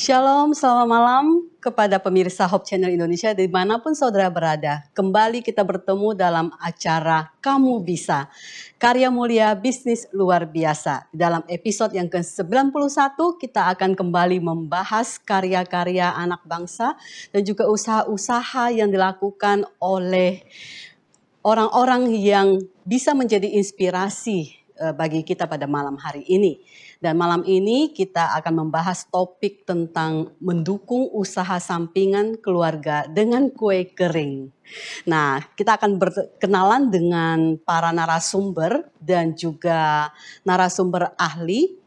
Shalom, selamat malam kepada pemirsa Hope Channel Indonesia dimanapun saudara berada. Kembali kita bertemu dalam acara Kamu Bisa, karya mulia bisnis luar biasa. Dalam episode yang ke-91 kita akan kembali membahas karya-karya anak bangsa dan juga usaha-usaha yang dilakukan oleh orang-orang yang bisa menjadi inspirasi bagi kita pada malam hari ini. Dan malam ini kita akan membahas topik tentang mendukung usaha sampingan keluarga dengan kue kering. Nah, kita akan berkenalan dengan para narasumber dan juga narasumber ahli,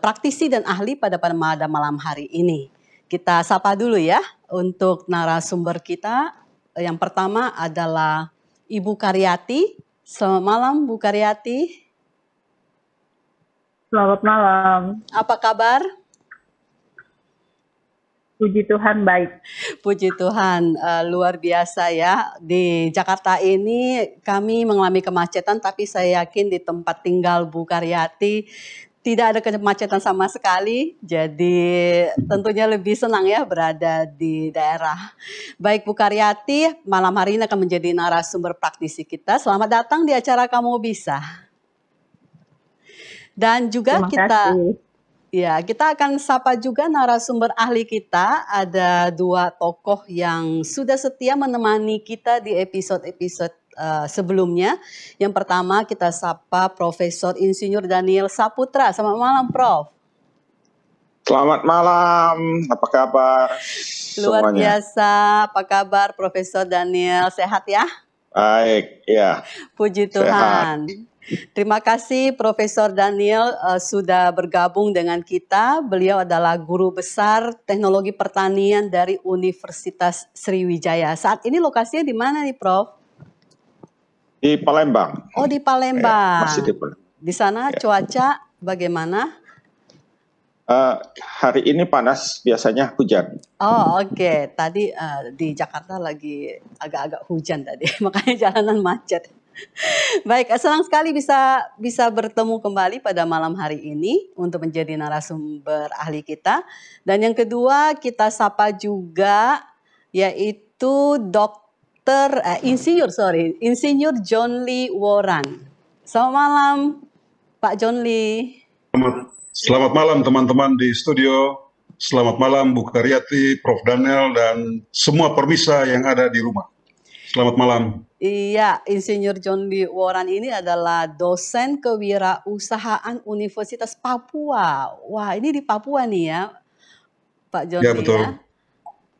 praktisi dan ahli pada malam hari ini. Kita sapa dulu ya untuk narasumber kita. Yang pertama adalah Ibu Karyati. Selamat malam Bu Karyati. Selamat malam. Apa kabar? Puji Tuhan baik. Puji Tuhan, luar biasa ya. Di Jakarta ini kami mengalami kemacetan, tapi saya yakin di tempat tinggal Bu Karyati tidak ada kemacetan sama sekali. Jadi tentunya lebih senang ya berada di daerah. Baik Bu Karyati, malam hari ini akan menjadi narasumber praktisi kita. Selamat datang di acara Kamu Bisa. Dan juga kita akan sapa juga narasumber ahli kita. Ada dua tokoh yang sudah setia menemani kita di episode-episode sebelumnya. Yang pertama kita sapa Profesor Insinyur Daniel Saputra. Selamat malam Prof. Selamat malam, apa kabar Luar semuanya? biasa, apa kabar Profesor Daniel? Sehat ya? Baik, ya. Puji Tuhan. Sehat. Terima kasih Profesor Daniel sudah bergabung dengan kita. Beliau adalah guru besar teknologi pertanian dari Universitas Sriwijaya. Saat ini lokasinya di mana nih Prof? Di Palembang. Oh di Palembang. Masih di Palembang. Di sana cuaca bagaimana? Hari ini panas, biasanya hujan. Oh oke. Tadi di Jakarta lagi agak-agak hujan tadi, makanya jalanan macet. Baik, senang sekali bisa bertemu kembali pada malam hari ini untuk menjadi narasumber ahli kita. Dan yang kedua kita sapa juga yaitu Insinyur John Lee Woran. Selamat malam Pak John Lee. Selamat malam teman-teman di studio. Selamat malam Bu Karyati, Prof Daniel dan semua permisa yang ada di rumah. Selamat malam. Iya, Insinyur John Lee Woran ini adalah dosen kewirausahaan Universitas Papua. Wah, ini di Papua nih ya, Pak John Lee. Ya, betul. Ya.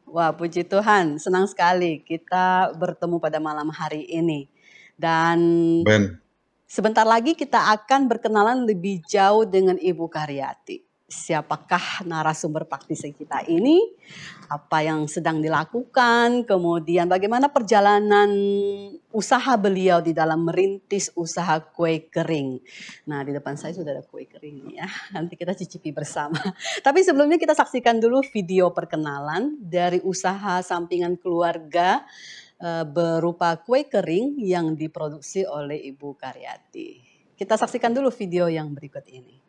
Wah, puji Tuhan, senang sekali kita bertemu pada malam hari ini. Dan sebentar lagi kita akan berkenalan lebih jauh dengan Ibu Karyati. Siapakah narasumber praktisi kita ini, apa yang sedang dilakukan, kemudian bagaimana perjalanan usaha beliau di dalam merintis usaha kue kering. Nah di depan saya sudah ada kue kering ya, nanti kita cicipi bersama. Tapi sebelumnya kita saksikan dulu video perkenalan dari usaha sampingan keluarga berupa kue kering yang diproduksi oleh Ibu Karyati. Kita saksikan dulu video yang berikut ini.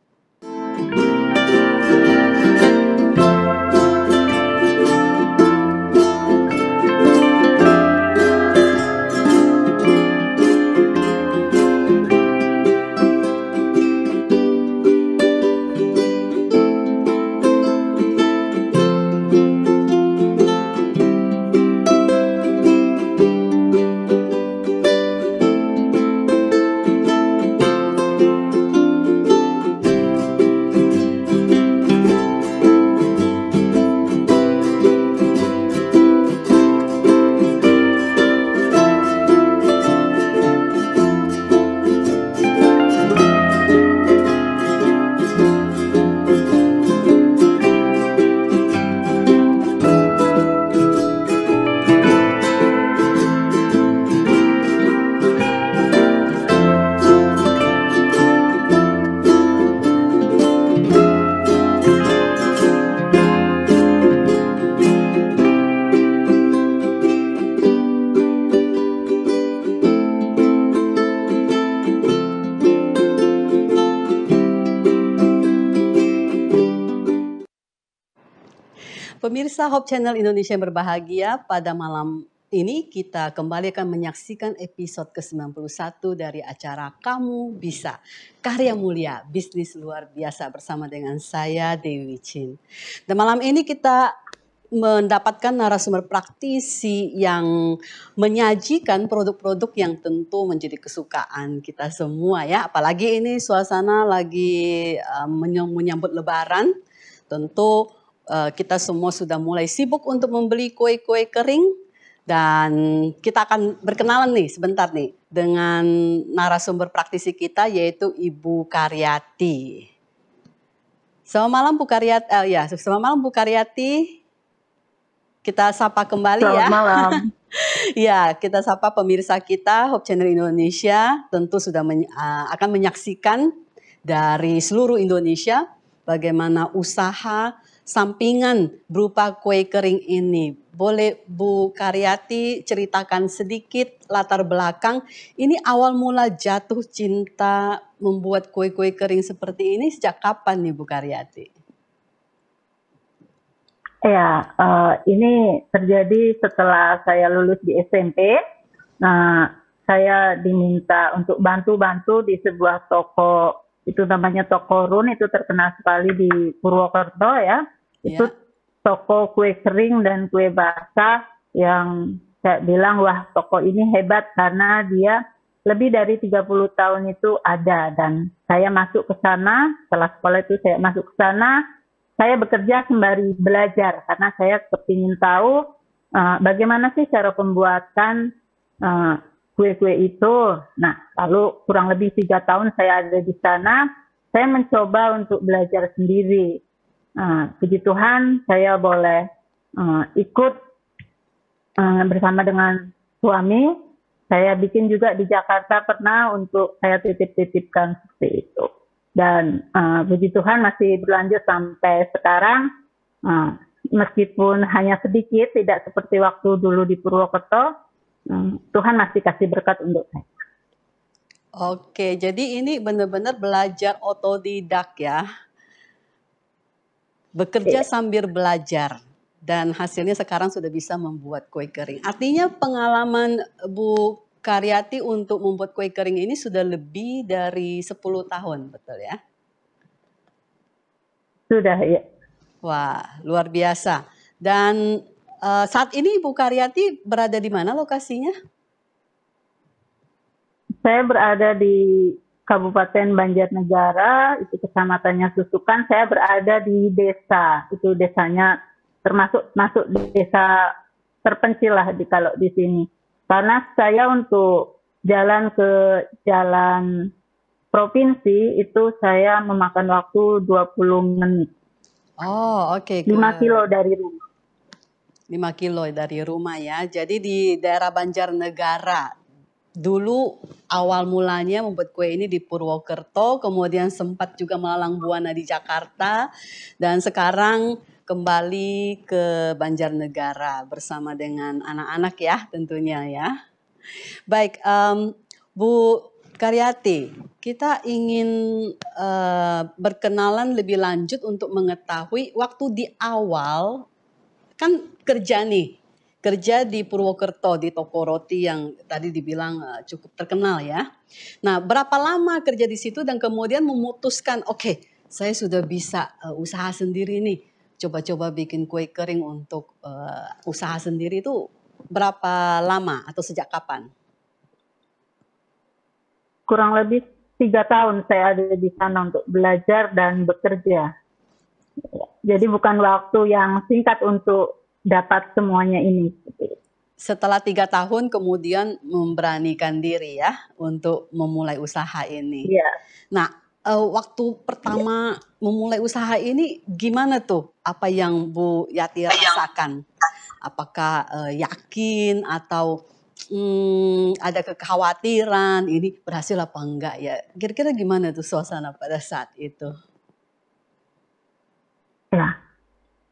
Pemirsa Hope Channel Indonesia yang berbahagia, pada malam ini kita kembali akan menyaksikan episode ke-91 dari acara Kamu Bisa, Karya Mulia, Bisnis Luar Biasa bersama dengan saya Dewi Chin. Dan malam ini kita mendapatkan narasumber praktisi yang menyajikan produk-produk yang tentu menjadi kesukaan kita semua ya. Apalagi ini suasana lagi menyambut Lebaran, tentu kita semua sudah mulai sibuk untuk membeli kue-kue kering dan kita akan berkenalan nih sebentar nih dengan narasumber praktisi kita yaitu Ibu Karyati. Selamat malam Bu Karyati. Selamat malam Bu Karyati. Kita sapa kembali Selamat malam. Ya, kita sapa pemirsa kita Hope Channel Indonesia tentu sudah akan menyaksikan dari seluruh Indonesia bagaimana usaha sampingan berupa kue kering ini. Boleh Bu Karyati ceritakan sedikit latar belakang ini awal mula jatuh cinta membuat kue-kue kering seperti ini sejak kapan nih Bu Karyati? Ya, ini terjadi setelah saya lulus di SMP. Nah, saya diminta untuk bantu-bantu di sebuah toko, itu namanya Toko Run, itu terkenal sekali di Purwokerto ya. Itu toko kue kering dan kue basah yang saya bilang, wah toko ini hebat karena dia lebih dari 30 tahun itu ada. Dan saya masuk ke sana, setelah sekolah itu saya masuk ke sana, saya bekerja sembari belajar karena saya kepingin tahu bagaimana sih cara pembuatan kue-kue itu. Nah, lalu kurang lebih 3 tahun saya ada di sana, saya mencoba untuk belajar sendiri. Puji Tuhan, saya boleh ikut bersama dengan suami. Saya bikin juga di Jakarta pernah untuk saya titip-titipkan seperti itu. Dan puji Tuhan masih berlanjut sampai sekarang, meskipun hanya sedikit, tidak seperti waktu dulu di Purwokerto, Tuhan masih kasih berkat untuk saya. Oke, jadi ini benar-benar belajar otodidak ya. Bekerja sambil belajar dan hasilnya sekarang sudah bisa membuat kue kering. Artinya pengalaman Bu Karyati untuk membuat kue kering ini sudah lebih dari 10 tahun, betul ya? Sudah ya. Wah, luar biasa. Dan saat ini Bu Karyati berada di mana lokasinya? Saya berada di Kabupaten Banjarnegara, itu kecamatannya Susukan. Saya berada di desa, itu desanya termasuk masuk desa terpencil lah kalau di sini. Karena saya untuk jalan ke jalan provinsi itu saya memakan waktu 20 menit. Oh, oke. 5 kilo dari rumah. 5 kilo dari rumah ya. Jadi di daerah Banjarnegara. Dulu awal mulanya membuat kue ini di Purwokerto, kemudian sempat juga melalang buana di Jakarta, dan sekarang kembali ke Banjarnegara bersama dengan anak-anak ya tentunya ya. Baik, Bu Karyati, kita ingin berkenalan lebih lanjut untuk mengetahui waktu di awal kan kerja di Purwokerto di toko roti yang tadi dibilang cukup terkenal ya. Nah, berapa lama kerja di situ dan kemudian memutuskan oke, saya sudah bisa usaha sendiri nih. Coba-coba bikin kue kering untuk usaha sendiri itu berapa lama atau sejak kapan? Kurang lebih 3 tahun saya ada di sana untuk belajar dan bekerja. Jadi bukan waktu yang singkat untuk dapat semuanya ini. Setelah 3 tahun kemudian memberanikan diri ya untuk memulai usaha ini. Iya. Nah, waktu pertama memulai usaha ini gimana tuh? Apa yang Bu Yati rasakan? Apakah yakin atau ada kekhawatiran ini berhasil apa enggak ya? Kira-kira gimana tuh suasana pada saat itu? Ya,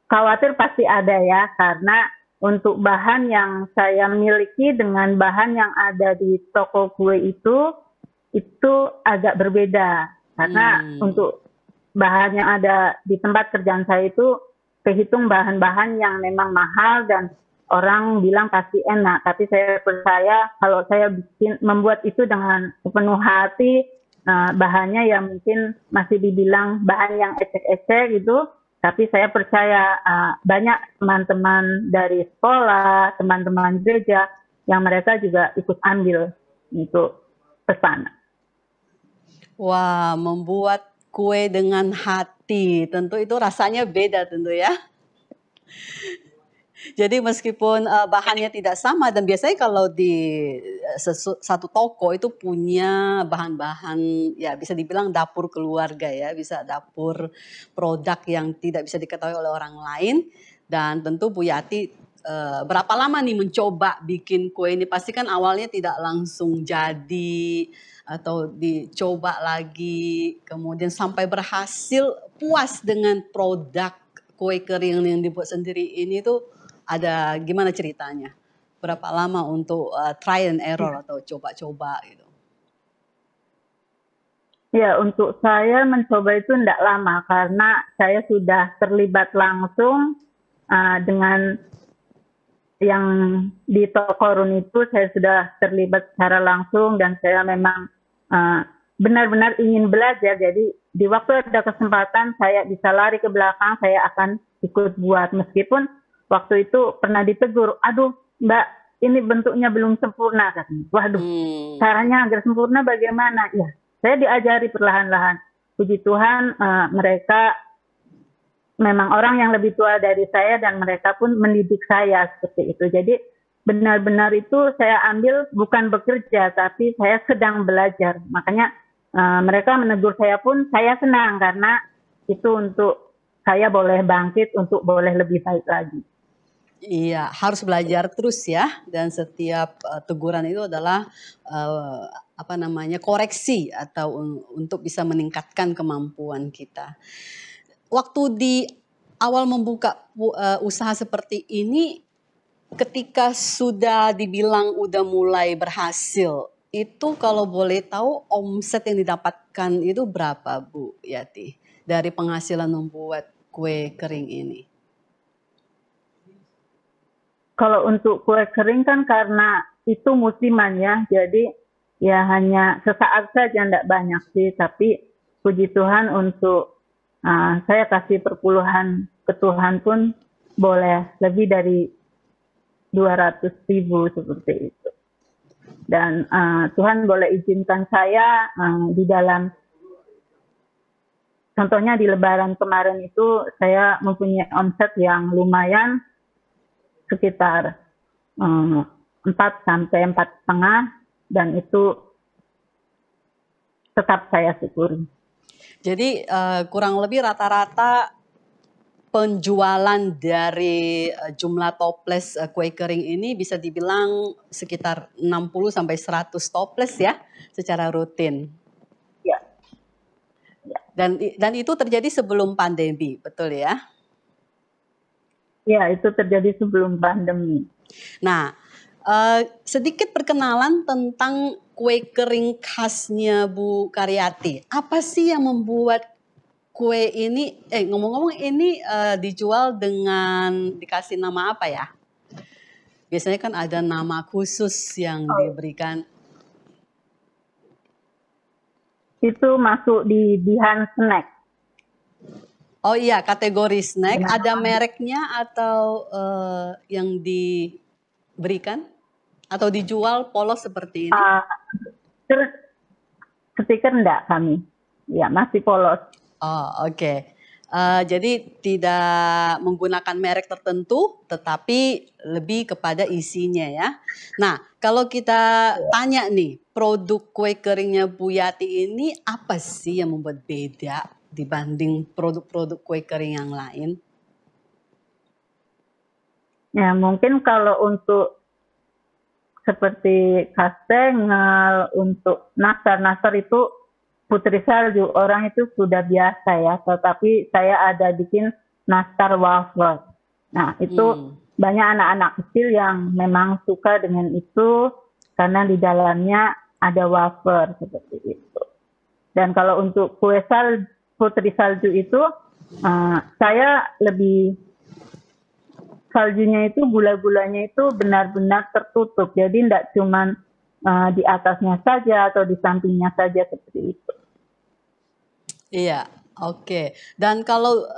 khawatir pasti ada ya, karena untuk bahan yang saya miliki dengan bahan yang ada di toko kue itu agak berbeda. Karena untuk bahan yang ada di tempat kerjaan saya itu kehitung bahan-bahan yang memang mahal dan orang bilang pasti enak. Tapi saya percaya kalau saya membuat itu dengan sepenuh hati, bahannya yang mungkin masih dibilang bahan yang ecek-ecek gitu. Tapi saya percaya banyak teman-teman dari sekolah, teman-teman gereja yang mereka juga ikut ambil untuk pesanan. Wah, membuat kue dengan hati, tentu itu rasanya beda tentu ya. Jadi meskipun bahannya tidak sama dan biasanya kalau di satu toko itu punya bahan-bahan ya bisa dibilang dapur keluarga ya, bisa dapur produk yang tidak bisa diketahui oleh orang lain dan tentu Bu Yati berapa lama nih mencoba bikin kue ini? Pasti kan awalnya tidak langsung jadi atau dicoba lagi kemudian sampai berhasil puas dengan produk kue kering yang dibuat sendiri ini tuh ada gimana ceritanya? Berapa lama untuk try and error atau coba-coba gitu? Ya, untuk saya mencoba itu tidak lama karena saya sudah terlibat langsung dengan yang di toko Run itu. Saya sudah terlibat secara langsung dan saya memang benar-benar ingin belajar. Jadi di waktu ada kesempatan saya bisa lari ke belakang, saya akan ikut buat meskipun waktu itu pernah ditegur, aduh Mbak, ini bentuknya belum sempurna katanya. Waduh, caranya agar sempurna bagaimana? Ya, saya diajari perlahan-lahan. Puji Tuhan, mereka memang orang yang lebih tua dari saya dan mereka pun mendidik saya seperti itu. Jadi benar-benar itu saya ambil bukan bekerja, tapi saya sedang belajar. Makanya mereka menegur saya pun saya senang karena itu untuk saya boleh bangkit, untuk boleh lebih baik lagi. Iya, harus belajar terus ya. Dan setiap teguran itu adalah koreksi atau untuk bisa meningkatkan kemampuan kita. Waktu di awal membuka usaha seperti ini, ketika sudah dibilang udah mulai berhasil, itu kalau boleh tahu omset yang didapatkan itu berapa Bu Yati dari penghasilan membuat kue kering ini? Kalau untuk kue kering kan karena itu musiman ya, jadi ya hanya sesaat saja, tidak banyak sih. Tapi puji Tuhan untuk saya kasih perpuluhan ke Tuhan pun boleh lebih dari 200.000 seperti itu. Dan Tuhan boleh izinkan saya di dalam, contohnya di Lebaran kemarin itu saya mempunyai omset yang lumayan sekitar 4 sampai 4,5 dan itu tetap saya syukuri. Jadi kurang lebih rata-rata penjualan dari jumlah toples kue kering ini bisa dibilang sekitar 60 sampai 100 toples ya secara rutin. Ya. Dan itu terjadi sebelum pandemi, betul ya? Ya, itu terjadi sebelum pandemi. Nah, sedikit perkenalan tentang kue kering khasnya Bu Karyati. Apa sih yang membuat kue ini, ngomong-ngomong ini dijual dengan dikasih nama apa ya? Biasanya kan ada nama khusus yang diberikan. Itu masuk di Dihan Snack. Oh iya, kategori snack. Ada mereknya atau yang diberikan? Atau dijual polos seperti ini? Stiker enggak kami. Ya, masih polos. Oh, oke. Jadi tidak menggunakan merek tertentu, tetapi lebih kepada isinya ya. Nah, kalau kita tanya nih, produk kue keringnya Bu Yati ini apa sih yang membuat beda dibanding produk-produk kue kering yang lain? Ya, mungkin kalau untuk seperti kastengel, untuk nastar itu putri salju, orang itu sudah biasa ya. Tetapi saya ada bikin nastar wafer. Nah, itu banyak anak-anak kecil yang memang suka dengan itu karena di dalamnya ada wafer seperti itu. Dan kalau untuk kue putri salju itu saya lebih saljunya itu gula-gulanya itu benar-benar tertutup. Jadi tidak cuman di atasnya saja atau di sampingnya saja seperti itu. Iya, oke. Dan kalau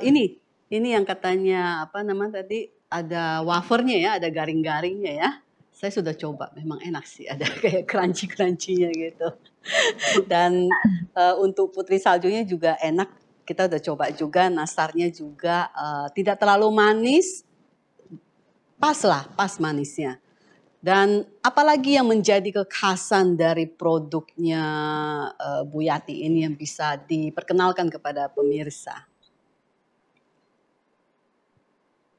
ini yang katanya apa namanya tadi ada wafernya ya, ada garing-garingnya ya. Saya sudah coba, memang enak sih, ada kayak crunchy-crunchy-nya gitu. Dan untuk putri saljunya juga enak. Kita udah coba juga, nastarnya juga tidak terlalu manis, pas manisnya. Dan apalagi yang menjadi kekhasan dari produknya Bu Yati ini yang bisa diperkenalkan kepada pemirsa?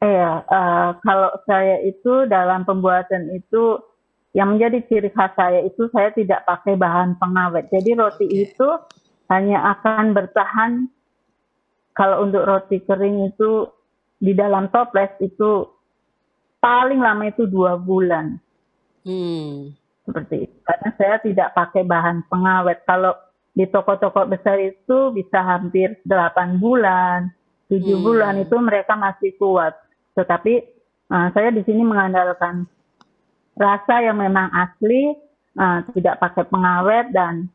Iya, kalau saya itu dalam pembuatan itu yang menjadi ciri khas saya itu saya tidak pakai bahan pengawet. Jadi roti itu hanya akan bertahan, kalau untuk roti kering itu di dalam toples itu paling lama itu 2 bulan. Seperti itu. Karena saya tidak pakai bahan pengawet. Kalau di toko-toko besar itu bisa hampir 8 bulan, 7 bulan itu mereka masih kuat. Tetapi saya di sini mengandalkan rasa yang memang asli, tidak pakai pengawet, dan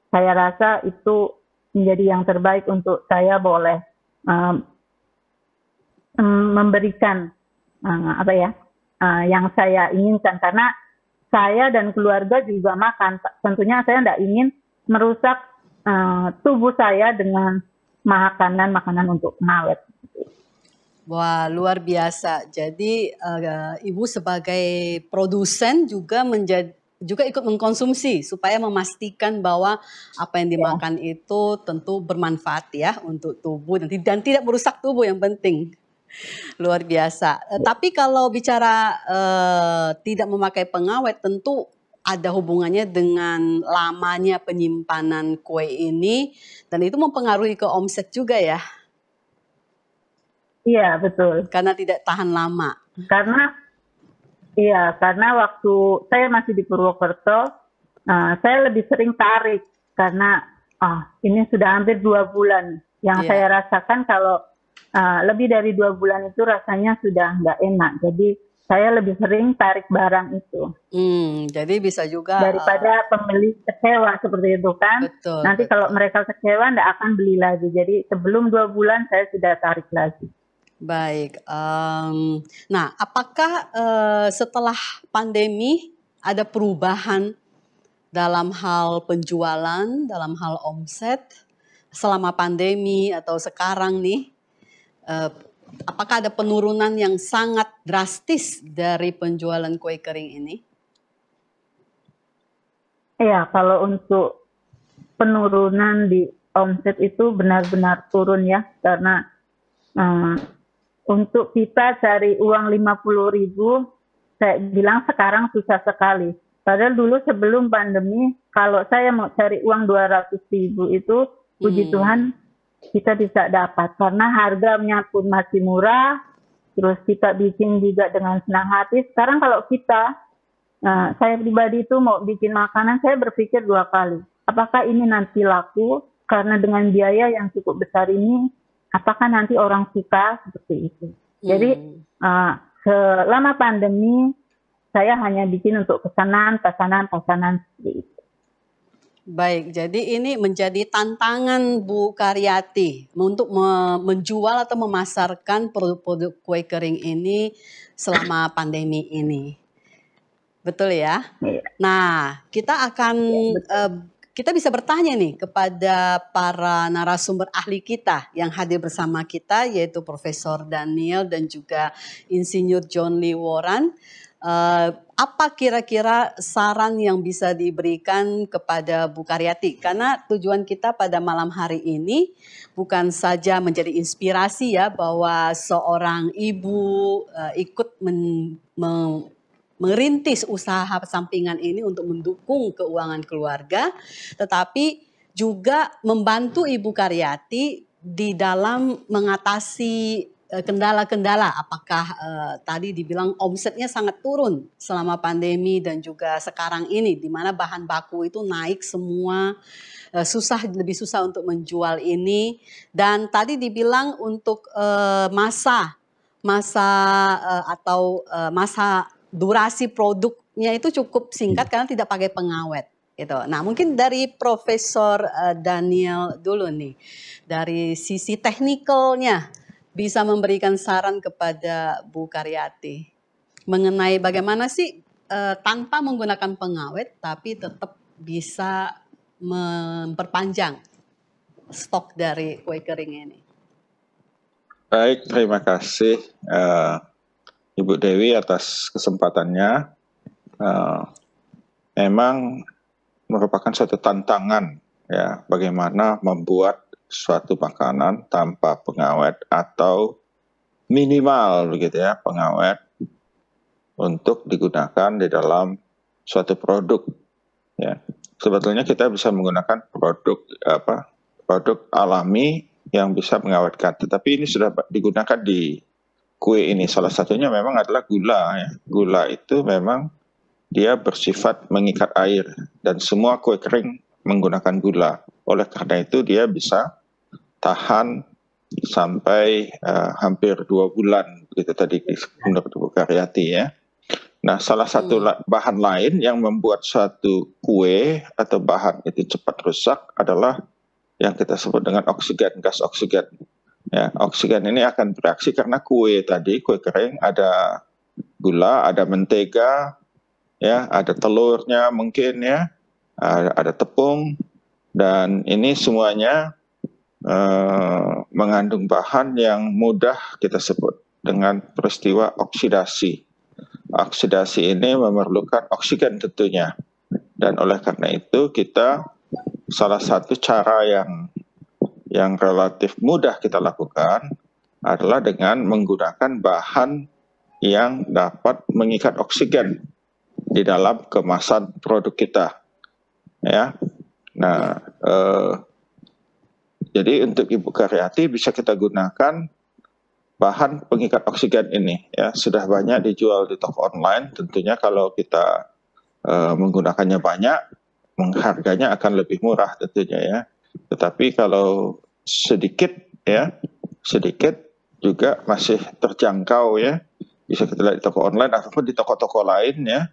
saya rasa itu menjadi yang terbaik untuk saya boleh memberikan yang saya inginkan, karena saya dan keluarga juga makan. Tentunya saya tidak ingin merusak tubuh saya dengan makanan untuk pengawet. Wah, luar biasa. Jadi Ibu sebagai produsen juga ikut mengkonsumsi supaya memastikan bahwa apa yang dimakan itu tentu bermanfaat ya untuk tubuh dan tidak merusak tubuh, yang penting. Luar biasa. Tapi kalau bicara tidak memakai pengawet, tentu ada hubungannya dengan lamanya penyimpanan kue ini, dan itu mempengaruhi ke omset juga ya. Iya, betul. Karena tidak tahan lama. Karena waktu saya masih di Purwokerto, saya lebih sering tarik karena ini sudah hampir 2 bulan. Yang saya rasakan kalau lebih dari 2 bulan itu rasanya sudah nggak enak. Jadi saya lebih sering tarik barang itu. Jadi bisa juga daripada pembeli kecewa seperti itu kan. Betul, Nanti kalau mereka kecewa nggak akan beli lagi. Jadi sebelum 2 bulan saya sudah tarik lagi. Baik. Nah, apakah setelah pandemi ada perubahan dalam hal penjualan, dalam hal omset selama pandemi atau sekarang nih? Apakah ada penurunan yang sangat drastis dari penjualan kue kering ini? Iya, kalau untuk penurunan di omset itu benar-benar turun ya, karena untuk kita cari uang 50.000, saya bilang sekarang susah sekali. Padahal dulu sebelum pandemi, kalau saya mau cari uang 200.000 itu, puji Tuhan kita bisa dapat. Karena harganya pun masih murah, terus kita bikin juga dengan senang hati. Sekarang kalau saya pribadi itu mau bikin makanan, saya berpikir 2 kali. Apakah ini nanti laku? Karena dengan biaya yang cukup besar ini, apakah nanti orang suka seperti itu. Jadi selama pandemi saya hanya bikin untuk pesanan seperti itu. Baik, jadi ini menjadi tantangan Bu Karyati untuk menjual atau memasarkan produk-produk kue kering ini selama pandemi ini. Betul ya? Nah, kita akan kita bisa bertanya nih kepada para narasumber ahli kita yang hadir bersama kita, yaitu Profesor Daniel dan juga Insinyur John Lee Warren. Apa kira-kira saran yang bisa diberikan kepada Bu Karyati? Karena tujuan kita pada malam hari ini bukan saja menjadi inspirasi ya, bahwa seorang ibu ikut merintis usaha sampingan ini untuk mendukung keuangan keluarga, tetapi juga membantu Ibu Karyati di dalam mengatasi kendala-kendala. Apakah tadi dibilang omsetnya sangat turun selama pandemi dan juga sekarang ini, di mana bahan baku itu naik semua, lebih susah untuk menjual ini. Dan tadi dibilang untuk masa masa masa durasi produknya itu cukup singkat karena tidak pakai pengawet gitu. Nah, mungkin dari Profesor Daniel dulu nih, dari sisi teknikalnya bisa memberikan saran kepada Bu Karyati mengenai bagaimana sih tanpa menggunakan pengawet tapi tetap bisa memperpanjang stok dari kue kering ini. Baik, terima kasih Ibu Dewi atas kesempatannya. Memang merupakan suatu tantangan ya, bagaimana membuat suatu makanan tanpa pengawet atau minimal begitu ya pengawet untuk digunakan di dalam suatu produk ya. Sebetulnya kita bisa menggunakan produk alami yang bisa mengawetkan, tetapi ini sudah digunakan di kue ini. Salah satunya memang adalah gula ya. Gula itu memang dia bersifat mengikat air dan semua kue kering menggunakan gula. Oleh karena itu dia bisa tahan sampai hampir 2 bulan begitu tadi menurut Bu Karyati ya. Nah, salah satu bahan lain yang membuat suatu kue atau bahan itu cepat rusak adalah yang kita sebut dengan oksigen, gas oksigen. Ya, oksigen ini akan bereaksi karena kue kering, ada gula, ada mentega, ya, ada telurnya mungkin ya, ada tepung, dan ini semuanya mengandung bahan yang mudah kita sebut dengan peristiwa oksidasi. Oksidasi ini memerlukan oksigen tentunya, dan oleh karena itu kita salah satu cara yang relatif mudah kita lakukan adalah dengan menggunakan bahan yang dapat mengikat oksigen di dalam kemasan produk kita, ya. Nah, jadi untuk Ibu Karyati bisa kita gunakan bahan pengikat oksigen ini, ya. Sudah banyak dijual di toko online. Tentunya kalau kita menggunakannya banyak, harganya akan lebih murah tentunya ya. Tetapi kalau sedikit juga masih terjangkau ya. Bisa kita lihat di toko online ataupun di toko-toko lain ya,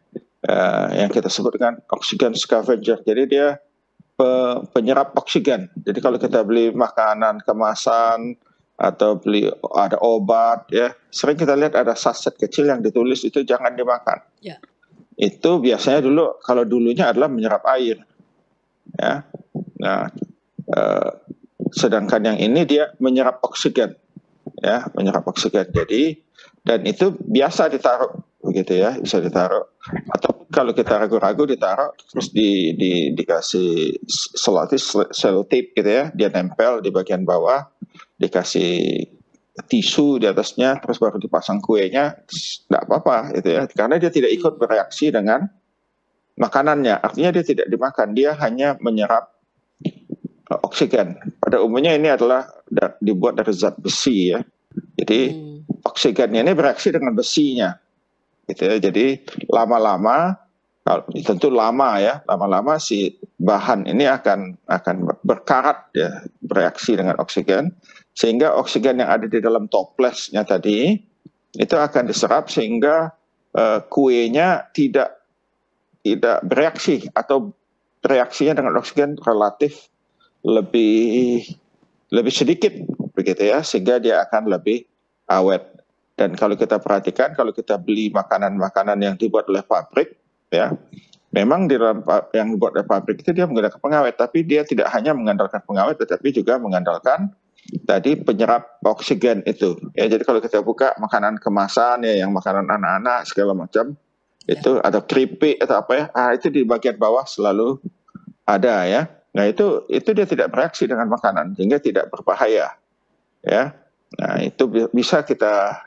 yang kita sebut dengan oksigen scavenger. Jadi dia penyerap oksigen. Jadi kalau kita beli makanan kemasan atau beli ada obat ya, sering kita lihat ada saset kecil yang ditulis itu jangan dimakan. Yeah. Itu biasanya kalau dulunya adalah menyerap air, ya. Nah, sedangkan yang ini dia menyerap oksigen, ya, menyerap oksigen. Jadi dan itu biasa ditaruh, begitu ya, bisa ditaruh. Atau kalau kita ragu-ragu ditaruh terus dikasih selotip gitu ya, dia nempel di bagian bawah, dikasih tisu di atasnya, terus baru dipasang kuenya, tidak apa-apa itu ya, karena dia tidak ikut bereaksi dengan makanannya, artinya dia tidak dimakan, dia hanya menyerap oksigen. Pada umumnya ini adalah dibuat dari zat besi ya, jadi oksigennya ini bereaksi dengan besinya, gitu ya. Jadi lama-lama, tentu lama-lama si bahan ini akan berkarat ya, bereaksi dengan oksigen, sehingga oksigen yang ada di dalam toplesnya tadi itu akan diserap sehingga kuenya tidak bereaksi atau reaksinya dengan oksigen relatif lebih sedikit begitu ya, sehingga dia akan lebih awet. Dan kalau kita perhatikan, kalau kita beli makanan-makanan yang dibuat oleh pabrik ya, memang di dalam yang dibuat oleh pabrik itu dia menggunakan pengawet, tapi dia tidak hanya mengandalkan pengawet tetapi juga mengandalkan tadi penyerap oksigen itu ya. Jadi kalau kita buka makanan kemasan ya, yang makanan anak-anak segala macam itu ada keripik atau apa ya, itu di bagian bawah selalu ada ya. Nah itu dia tidak bereaksi dengan makanan sehingga tidak berbahaya ya. Nah itu bisa kita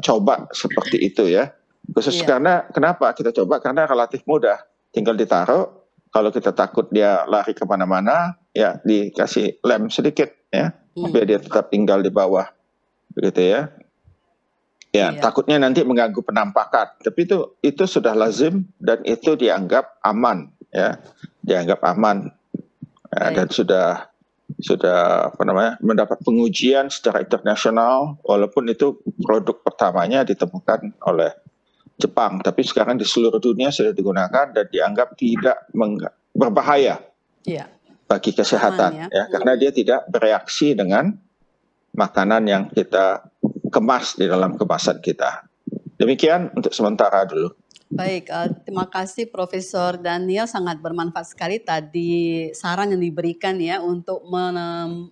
coba seperti itu ya, khusus karena kenapa kita coba, karena relatif mudah, tinggal ditaruh. Kalau kita takut dia lari kemana-mana ya, dikasih lem sedikit ya, biar dia tetap tinggal di bawah begitu ya. Ya, takutnya nanti mengganggu penampakan, tapi itu sudah lazim dan itu dianggap aman ya, dianggap aman ya, dan sudah mendapat pengujian secara internasional, walaupun itu produk pertamanya ditemukan oleh Jepang, tapi sekarang di seluruh dunia sudah digunakan dan dianggap tidak berbahaya bagi kesehatan, Aman, ya. Karena dia tidak bereaksi dengan makanan yang kita kemas di dalam kemasan kita. Demikian untuk sementara dulu. Baik, terima kasih Profesor Daniel, sangat bermanfaat sekali tadi saran yang diberikan ya untuk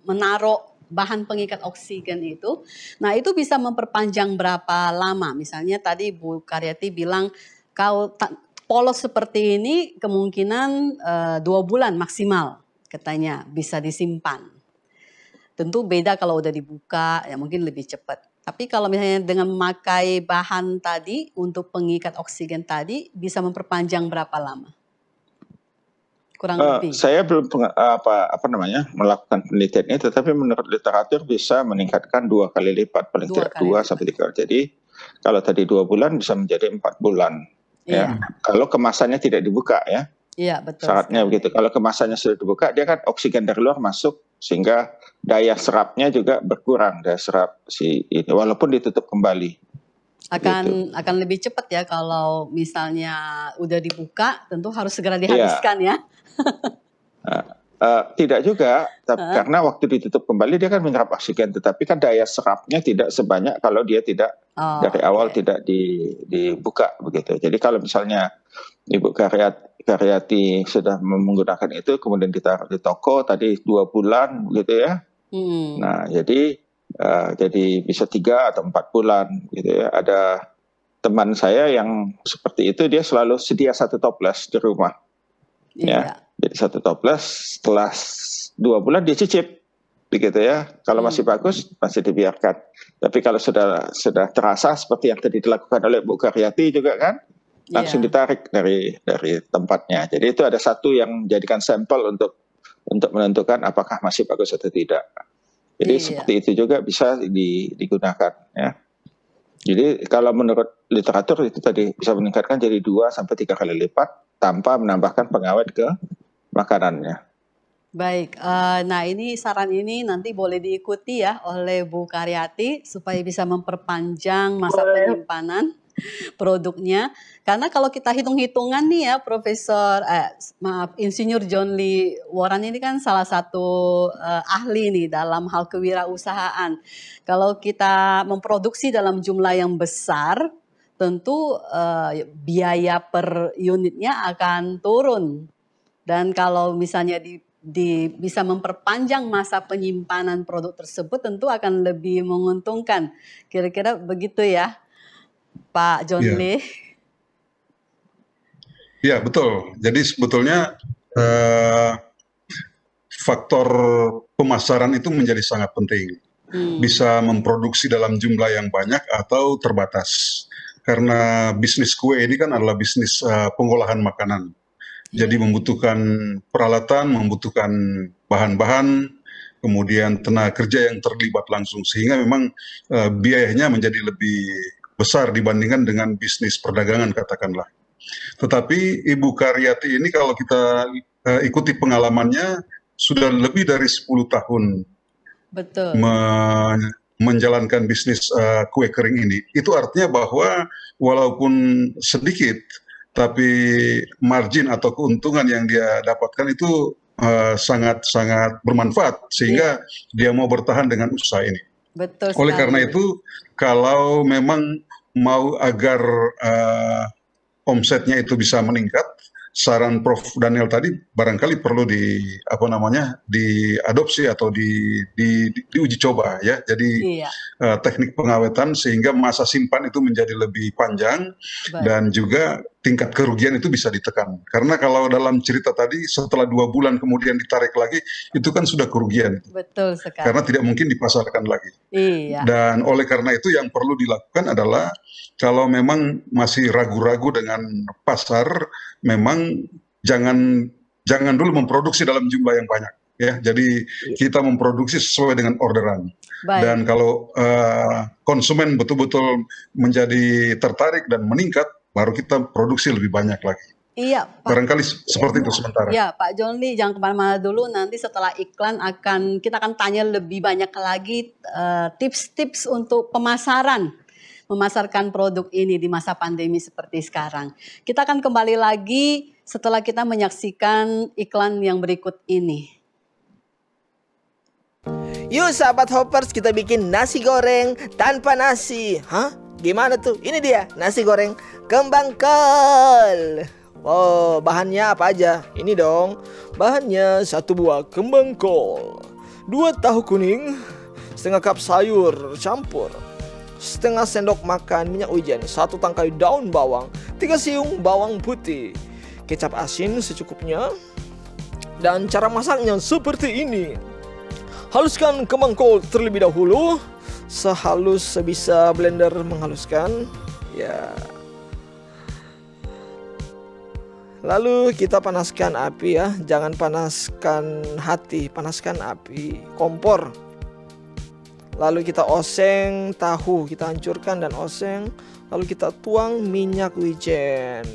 menaruh bahan pengikat oksigen itu. Nah, itu bisa memperpanjang berapa lama? Misalnya tadi Bu Karyati bilang kalau polos seperti ini kemungkinan 2 bulan maksimal katanya bisa disimpan. Tentu beda kalau udah dibuka ya mungkin lebih cepat. Tapi kalau misalnya dengan memakai bahan tadi untuk pengikat oksigen tadi bisa memperpanjang berapa lama? Kurang lebih. Saya belum melakukan penelitian ini, tetapi menurut literatur bisa meningkatkan 2 kali lipat, paling tidak 2 sampai 3 kali. Jadi kalau tadi 2 bulan bisa menjadi 4 bulan. Ya. Kalau kemasannya tidak dibuka ya. Iya, betul. Syaratnya begitu. Kalau kemasannya sudah dibuka, dia kan oksigen dari luar masuk sehingga daya serapnya juga berkurang, daya serap si ini walaupun ditutup kembali. Akan lebih cepat ya kalau misalnya udah dibuka, tentu harus segera dihabiskan ya. Tidak juga, karena waktu ditutup kembali dia kan menyerap oksigen, tetapi kan daya serapnya tidak sebanyak kalau dia tidak dari awal tidak dibuka begitu. Jadi kalau misalnya Ibu Karyati sudah menggunakan itu, kemudian ditaruh di toko tadi 2 bulan gitu ya. Nah jadi bisa 3 atau 4 bulan gitu ya. Ada teman saya yang seperti itu, dia selalu sedia 1 toples di rumah. Ya, jadi 1 toples setelah 2 bulan dia cicip begitu ya. Kalau masih bagus masih dibiarkan. Tapi kalau sudah terasa seperti yang tadi dilakukan oleh Bu Karyati juga kan, langsung ditarik dari tempatnya. Jadi itu ada satu yang jadikan sampel untuk menentukan apakah masih bagus atau tidak. Jadi seperti itu juga bisa digunakan ya. Jadi kalau menurut literatur itu tadi bisa meningkatkan jadi 2 sampai 3 kali lipat tanpa menambahkan pengawet ke makanannya. Baik, nah ini saran ini nanti boleh diikuti ya oleh Bu Karyati supaya bisa memperpanjang masa penyimpanan produknya. Karena kalau kita hitung-hitungan nih ya Insinyur John Lee Warren ini kan salah satu ahli nih dalam hal kewirausahaan. Kalau kita memproduksi dalam jumlah yang besar, tentu biaya per unitnya akan turun. Dan kalau misalnya bisa memperpanjang masa penyimpanan produk tersebut, tentu akan lebih menguntungkan. Kira-kira begitu ya, Pak John Lee. Ya, betul. Jadi sebetulnya faktor pemasaran itu menjadi sangat penting. Bisa memproduksi dalam jumlah yang banyak atau terbatas. Karena bisnis kue ini kan adalah bisnis pengolahan makanan. Jadi membutuhkan peralatan, membutuhkan bahan-bahan, kemudian tenaga kerja yang terlibat langsung. Sehingga memang biayanya menjadi lebih besar dibandingkan dengan bisnis perdagangan katakanlah. Tetapi Ibu Karyati ini kalau kita ikuti pengalamannya sudah lebih dari 10 tahun menjalankan bisnis kue kering ini. Itu artinya bahwa walaupun sedikit, tapi margin atau keuntungan yang dia dapatkan itu sangat-sangat bermanfaat sehingga dia mau bertahan dengan usaha ini. Betul sekali. Oleh karena itu, kalau memang mau agar omsetnya itu bisa meningkat, saran Prof Daniel tadi barangkali perlu diadopsi atau diuji coba ya. Jadi teknik pengawetan sehingga masa simpan itu menjadi lebih panjang. Dan juga tingkat kerugian itu bisa ditekan. Karena kalau dalam cerita tadi setelah 2 bulan kemudian ditarik lagi, itu kan sudah kerugian. Betul sekali. Karena tidak mungkin dipasarkan lagi. Dan oleh karena itu yang perlu dilakukan adalah kalau memang masih ragu-ragu dengan pasar, memang jangan dulu memproduksi dalam jumlah yang banyak ya. Jadi kita memproduksi sesuai dengan orderan. Dan kalau konsumen betul-betul menjadi tertarik dan meningkat, baru kita produksi lebih banyak lagi. Iya, Pak. Barangkali seperti itu sementara. Ya, Pak John Lee, jangan kemana-mana dulu. Nanti setelah iklan kita akan tanya lebih banyak lagi tips-tips untuk memasarkan produk ini di masa pandemi seperti sekarang. Kita akan kembali lagi setelah kita menyaksikan iklan yang berikut ini. Yuk sahabat hoppers, kita bikin nasi goreng tanpa nasi. Hah? Gimana tuh? Ini dia, nasi goreng kembang kol. Oh, bahannya apa aja? Ini dong. Bahannya 1 buah kembang kol, 2 tahu kuning, setengah cup sayur campur, setengah sendok makan minyak wijen, 1 tangkai daun bawang, 3 siung bawang putih, kecap asin secukupnya. Dan cara masaknya seperti ini. Haluskan kembang kol terlebih dahulu, sehalus sebisa blender menghaluskan. Ya. Lalu kita panaskan api ya, jangan panaskan hati, panaskan api kompor. Lalu kita oseng tahu, kita hancurkan dan oseng. Lalu kita tuang minyak wijen.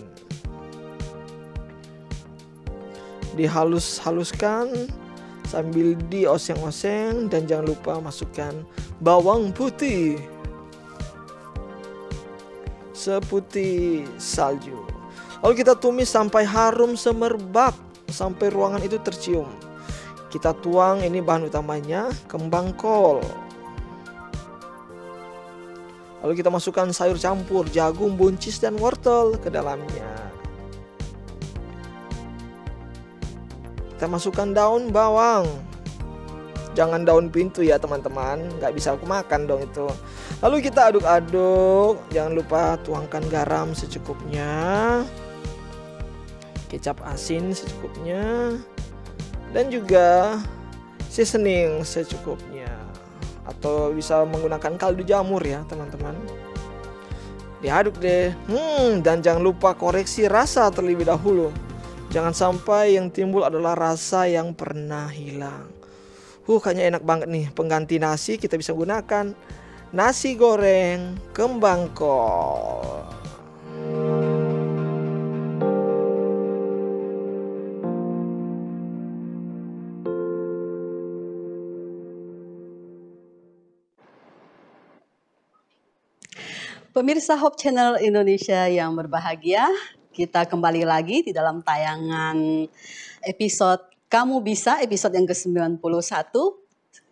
Dihalus-haluskan sambil dioseng-oseng, dan jangan lupa masukkan bawang putih seputih salju. Lalu kita tumis sampai harum semerbak, sampai ruangan itu tercium. Kita tuang, ini bahan utamanya, kembang kol. Lalu kita masukkan sayur campur, jagung, buncis, dan wortel ke dalamnya. Kita masukkan daun bawang. Jangan daun pintu ya teman-teman, nggak bisa aku makan dong itu. Lalu kita aduk-aduk, jangan lupa tuangkan garam secukupnya, kecap asin secukupnya, dan juga seasoning secukupnya. Atau bisa menggunakan kaldu jamur ya teman-teman. Diaduk deh. Dan jangan lupa koreksi rasa terlebih dahulu. Jangan sampai yang timbul adalah rasa yang pernah hilang. Kayaknya enak banget nih. Pengganti nasi kita bisa gunakan nasi goreng kembang kol. Pemirsa Hope Channel Indonesia yang berbahagia, kita kembali lagi di dalam tayangan episode Kamu Bisa, episode yang ke-91,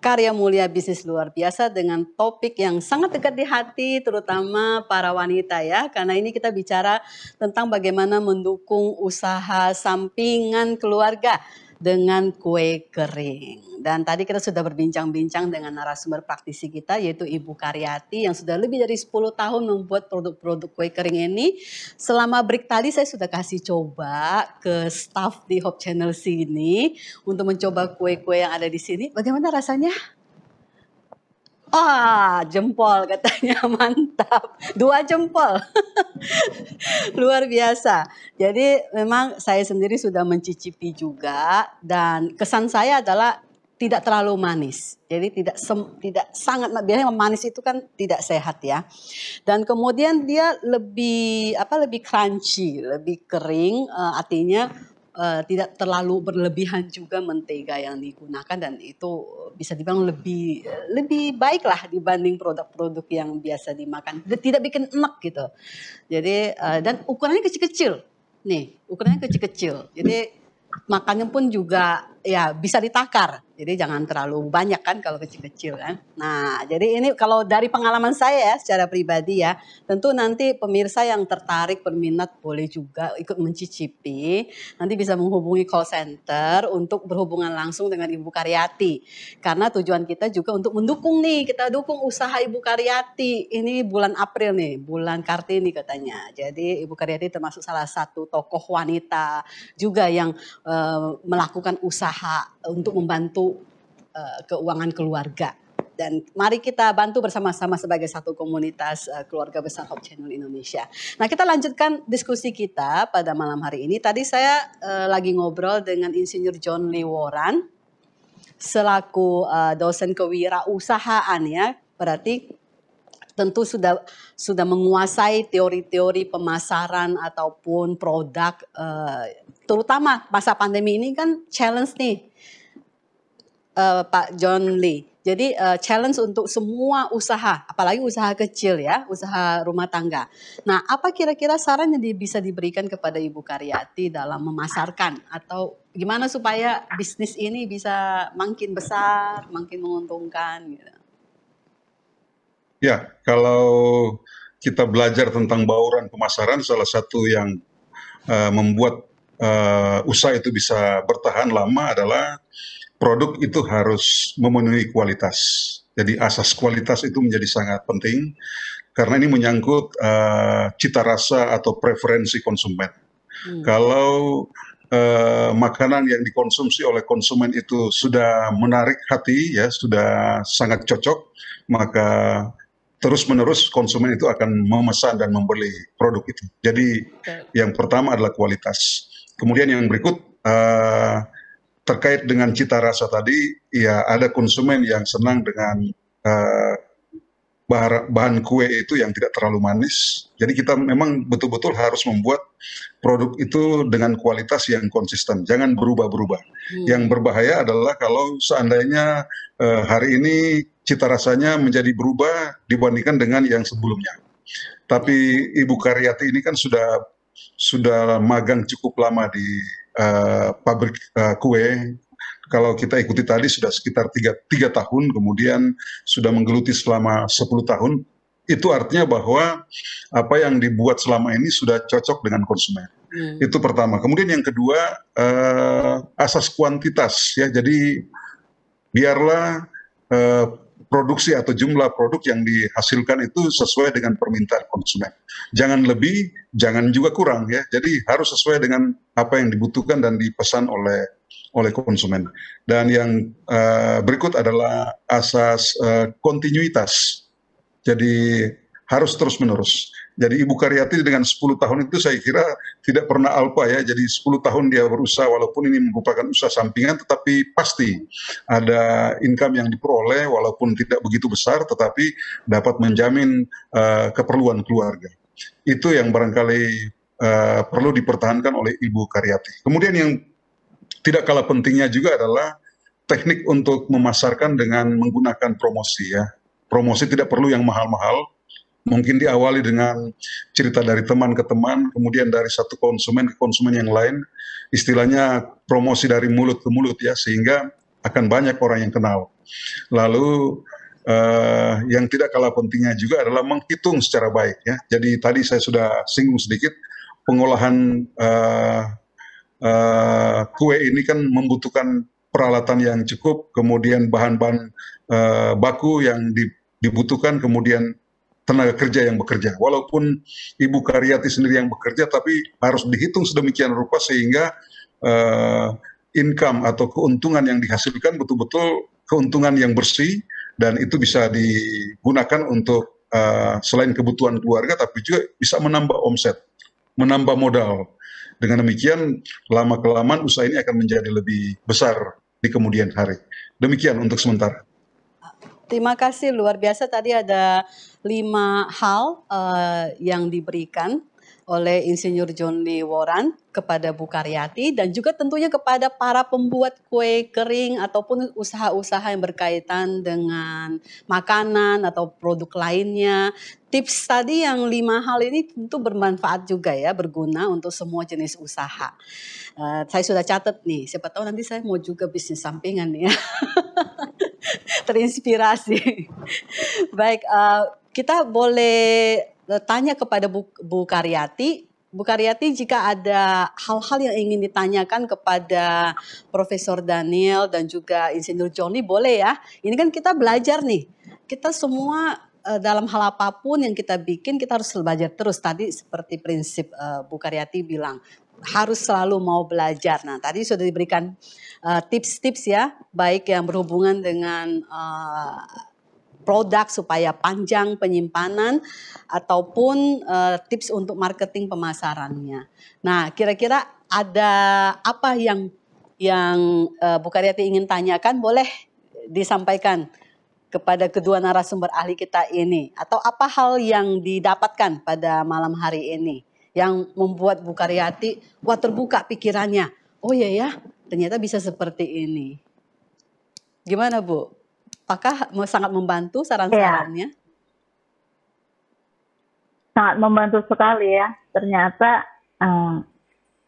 karya mulia bisnis luar biasa, dengan topik yang sangat dekat di hati, terutama para wanita ya, karena ini kita bicara tentang bagaimana mendukung usaha sampingan keluarga dengan kue kering. Dan tadi kita sudah berbincang-bincang dengan narasumber praktisi kita, yaitu Ibu Karyati yang sudah lebih dari 10 tahun membuat produk-produk kue kering ini. Selama break tadi saya sudah kasih coba ke staff di Hope Channel sini untuk mencoba kue-kue yang ada di sini. Bagaimana rasanya? Jempol katanya, mantap. 2 jempol. Luar biasa. Jadi memang saya sendiri sudah mencicipi juga, dan kesan saya adalah tidak terlalu manis. Jadi tidak sangat, biasanya manis itu kan tidak sehat ya. Dan kemudian dia lebih crunchy, lebih kering, artinya tidak terlalu berlebihan juga mentega yang digunakan, dan itu bisa dibilang lebih baik lah dibanding produk-produk yang biasa dimakan. Tidak bikin enak gitu. Jadi dan ukurannya kecil-kecil. Nih, ukurannya kecil-kecil. Jadi makannya pun juga ya bisa ditakar. Jadi jangan terlalu banyak kan kalau kecil-kecil kan. Nah, jadi ini kalau dari pengalaman saya ya secara pribadi ya, tentu nanti pemirsa yang tertarik berminat boleh juga ikut mencicipi. Nanti bisa menghubungi call center untuk berhubungan langsung dengan Ibu Karyati. Karena tujuan kita juga untuk mendukung nih, kita dukung usaha Ibu Karyati. Ini bulan April nih, bulan Kartini katanya. Jadi Ibu Karyati termasuk salah satu tokoh wanita juga yang melakukan usaha untuk membantu keuangan keluarga. Dan mari kita bantu bersama-sama sebagai satu komunitas keluarga besar Hope Channel Indonesia. Nah, kita lanjutkan diskusi kita pada malam hari ini. Tadi saya lagi ngobrol dengan Insinyur John Lee Warren selaku dosen kewirausahaan ya. Berarti tentu sudah menguasai teori-teori pemasaran ataupun produk, terutama masa pandemi ini kan challenge nih, Pak John Lee. Jadi challenge untuk semua usaha, apalagi usaha kecil ya, usaha rumah tangga. Nah, apa kira-kira saran yang bisa diberikan kepada Ibu Karyati dalam memasarkan atau gimana supaya bisnis ini bisa makin besar, makin menguntungkan gitu? Ya, kalau kita belajar tentang bauran pemasaran, salah satu yang membuat usaha itu bisa bertahan lama adalah produk itu harus memenuhi kualitas. Jadi asas kualitas itu menjadi sangat penting karena ini menyangkut cita rasa atau preferensi konsumen. Kalau makanan yang dikonsumsi oleh konsumen itu sudah menarik hati, ya sudah sangat cocok, maka terus-menerus konsumen itu akan memesan dan membeli produk itu. Jadi yang pertama adalah kualitas. Kemudian yang berikut terkait dengan cita rasa tadi, ya ada konsumen yang senang dengan bahan kue itu yang tidak terlalu manis. Jadi kita memang betul-betul harus membuat produk itu dengan kualitas yang konsisten, jangan berubah-berubah. Yang berbahaya adalah kalau seandainya hari ini cita rasanya menjadi berubah dibandingkan dengan yang sebelumnya. Tapi Ibu Karyati ini kan sudah magang cukup lama di pabrik kue. Kalau kita ikuti tadi sudah sekitar 3 tahun, kemudian sudah menggeluti selama 10 tahun. Itu artinya bahwa apa yang dibuat selama ini sudah cocok dengan konsumen. Itu pertama. Kemudian yang kedua, asas kuantitas ya. Jadi biarlah produksi atau jumlah produk yang dihasilkan itu sesuai dengan permintaan konsumen. Jangan lebih, jangan juga kurang ya. Jadi harus sesuai dengan apa yang dibutuhkan dan dipesan oleh konsumen. Dan yang berikut adalah asas kontinuitas. Jadi harus terus-menerus. Jadi Ibu Karyati dengan 10 tahun itu saya kira tidak pernah alpa ya. Jadi 10 tahun dia berusaha walaupun ini merupakan usaha sampingan, tetapi pasti ada income yang diperoleh walaupun tidak begitu besar, tetapi dapat menjamin keperluan keluarga. Itu yang barangkali perlu dipertahankan oleh Ibu Karyati. Kemudian yang tidak kalah pentingnya juga adalah teknik untuk memasarkan dengan menggunakan promosi ya. Promosi tidak perlu yang mahal-mahal. Mungkin diawali dengan cerita dari teman ke teman, kemudian dari satu konsumen ke konsumen yang lain. Istilahnya promosi dari mulut ke mulut ya, sehingga akan banyak orang yang kenal. Lalu yang tidak kalah pentingnya juga adalah menghitung secara baik ya. Jadi tadi saya sudah singgung sedikit, pengolahan kue ini kan membutuhkan peralatan yang cukup, kemudian bahan-bahan baku yang dibutuhkan, kemudian tenaga kerja yang bekerja. Walaupun Ibu Karyati sendiri yang bekerja, tapi harus dihitung sedemikian rupa sehingga income atau keuntungan yang dihasilkan betul-betul keuntungan yang bersih, dan itu bisa digunakan untuk selain kebutuhan keluarga, tapi juga bisa menambah omset, menambah modal. Dengan demikian, lama-kelamaan usaha ini akan menjadi lebih besar di kemudian hari. Demikian untuk sementara. Terima kasih, luar biasa. Tadi ada 5 hal yang diberikan oleh Insinyur John Lee Warren kepada Bu Karyati dan juga tentunya kepada para pembuat kue kering ataupun usaha-usaha yang berkaitan dengan makanan atau produk lainnya. Tips tadi yang 5 hal ini tentu bermanfaat juga ya, berguna untuk semua jenis usaha. Saya sudah catat nih, siapa tahu nanti saya mau juga bisnis sampingan nih ya. Terinspirasi. Baik, kita boleh tanya kepada Bu Karyati. Bu Karyati, jika ada hal-hal yang ingin ditanyakan kepada Profesor Daniel dan juga Insinyur John Lee, boleh ya. Ini kan kita belajar nih. Kita semua dalam hal apapun yang kita bikin, kita harus belajar terus. Tadi seperti prinsip Bu Karyati bilang, harus selalu mau belajar. Nah, tadi sudah diberikan tips-tips ya, baik yang berhubungan dengan produk supaya panjang penyimpanan ataupun tips untuk marketing pemasarannya. Nah, kira-kira ada apa yang Bu Karyati ingin tanyakan, boleh disampaikan kepada kedua narasumber ahli kita ini? Atau apa hal yang didapatkan pada malam hari ini yang membuat Bu Karyati wah terbuka pikirannya? Oh iya ya, ternyata bisa seperti ini. Gimana Bu? Apakah sangat membantu saran-sarannya? Sangat membantu sekali ya. Ternyata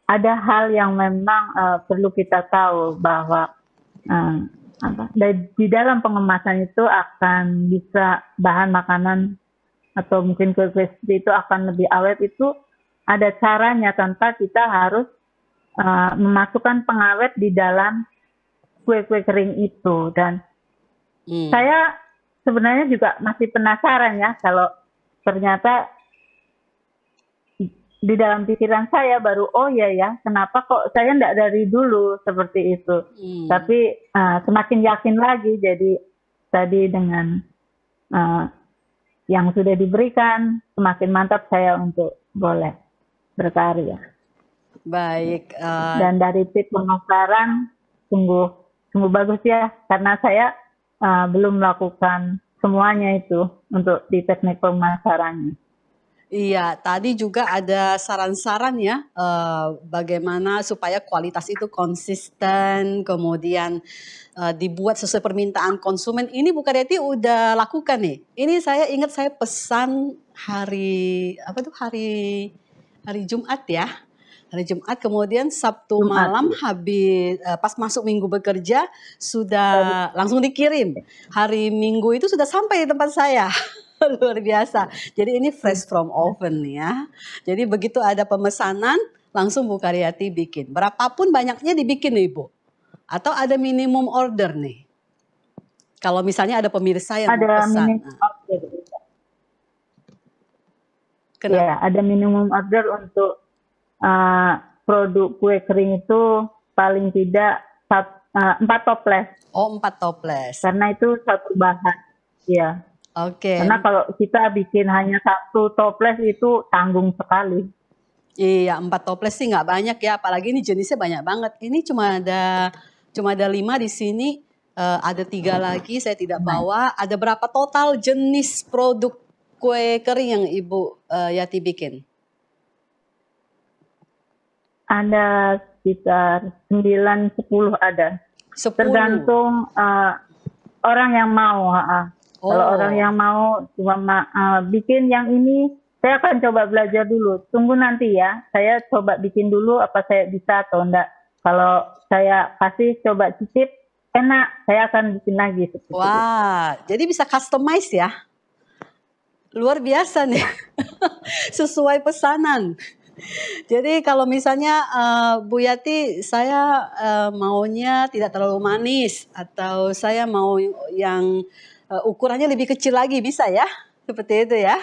ada hal yang memang perlu kita tahu bahwa di dalam pengemasan itu akan bisa bahan makanan atau mungkin kue itu akan lebih awet, itu ada caranya tanpa kita harus memasukkan pengawet di dalam kue-kue kering itu. Dan saya sebenarnya juga masih penasaran ya, kalau ternyata di dalam pikiran saya baru oh ya kenapa kok saya enggak dari dulu seperti itu. Tapi semakin yakin lagi, jadi tadi dengan yang sudah diberikan semakin mantap saya untuk boleh berkarya. Baik. Dan dari tips pemasaran sungguh bagus ya, karena saya belum melakukan semuanya itu untuk di teknik pemasarannya. Iya, tadi juga ada saran-saran ya, bagaimana supaya kualitas itu konsisten, kemudian dibuat sesuai permintaan konsumen. Ini Bu Karyati udah lakukan nih. Ini saya ingat saya pesan hari Jumat ya. Hari Jumat, kemudian Sabtu malam habis pas masuk Minggu bekerja sudah langsung dikirim. Hari Minggu itu sudah sampai di tempat saya. Luar biasa. Jadi ini fresh from oven ya. Jadi begitu ada pemesanan langsung Bu Karyati bikin. Berapapun banyaknya dibikin nih Bu. Atau ada minimum order nih. Kalau misalnya ada pemirsa yang mau pesan. Ya, ada minimum order untuk produk kue kering itu paling tidak 4 toples. Oh, 4 toples. Karena itu satu bahan. Ya. Oke. Karena kalau kita bikin hanya 1 toples itu tanggung sekali. Iya, 4 toples sih nggak banyak ya. Apalagi ini jenisnya banyak banget. Ini cuma ada 5 di sini. Ada 3 lagi saya tidak bawa. Ada berapa total jenis produk kue kering yang Ibu Yati bikin? Ada sekitar 9-10 ada. 10. Tergantung orang yang mau. Kalau orang yang mau cuma bikin yang ini, saya akan coba belajar dulu. Tunggu nanti ya, saya coba bikin dulu apa saya bisa atau enggak. Kalau saya kasih coba cicip, enak, saya akan bikin lagi. Wah, jadi bisa customize ya? Luar biasa nih, sesuai pesanan. Jadi kalau misalnya Bu Yati, saya maunya tidak terlalu manis atau saya mau yang ukurannya lebih kecil lagi, bisa ya? Seperti itu ya?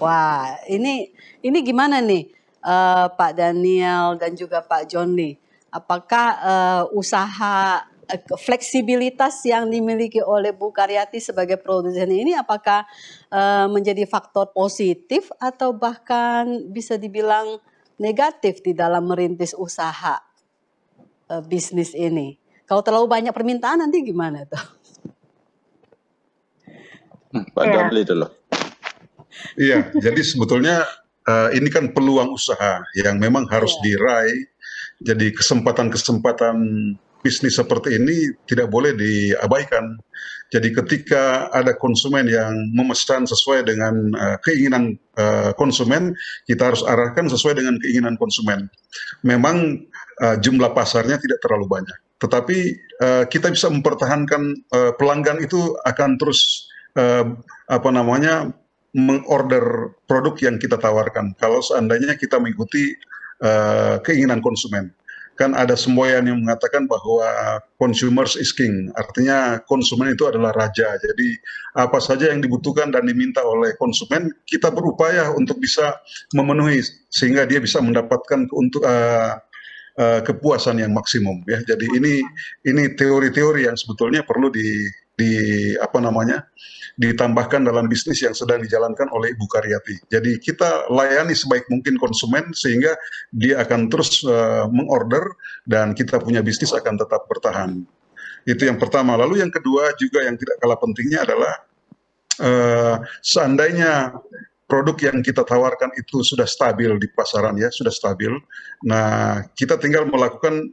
Wah, ini gimana nih Pak Daniel dan juga Pak John Lee? Apakah usaha fleksibilitas yang dimiliki oleh Bu Karyati sebagai produsen ini apakah menjadi faktor positif atau bahkan bisa dibilang negatif di dalam merintis usaha bisnis ini? Kalau terlalu banyak permintaan nanti gimana tuh? Pak John Lee dulu. Iya, jadi sebetulnya ini kan peluang usaha yang memang harus diraih. Jadi kesempatan-kesempatan bisnis seperti ini tidak boleh diabaikan. Jadi ketika ada konsumen yang memesan sesuai dengan keinginan konsumen, kita harus arahkan sesuai dengan keinginan konsumen. Memang jumlah pasarnya tidak terlalu banyak, tetapi kita bisa mempertahankan pelanggan itu akan terus mengorder produk yang kita tawarkan. Kalau seandainya kita mengikuti keinginan konsumen. Kan ada semboyan yang mengatakan bahwa consumers is king, artinya konsumen itu adalah raja. Jadi apa saja yang dibutuhkan dan diminta oleh konsumen, kita berupaya untuk bisa memenuhi sehingga dia bisa mendapatkan kepuasan yang maksimum ya. Jadi ini teori-teori yang sebetulnya perlu ditambahkan dalam bisnis yang sedang dijalankan oleh Ibu Karyati. Jadi kita layani sebaik mungkin konsumen sehingga dia akan terus mengorder dan kita punya bisnis akan tetap bertahan. Itu yang pertama. Lalu yang kedua juga yang tidak kalah pentingnya adalah seandainya produk yang kita tawarkan itu sudah stabil di pasaran ya, sudah stabil. Nah, kita tinggal melakukan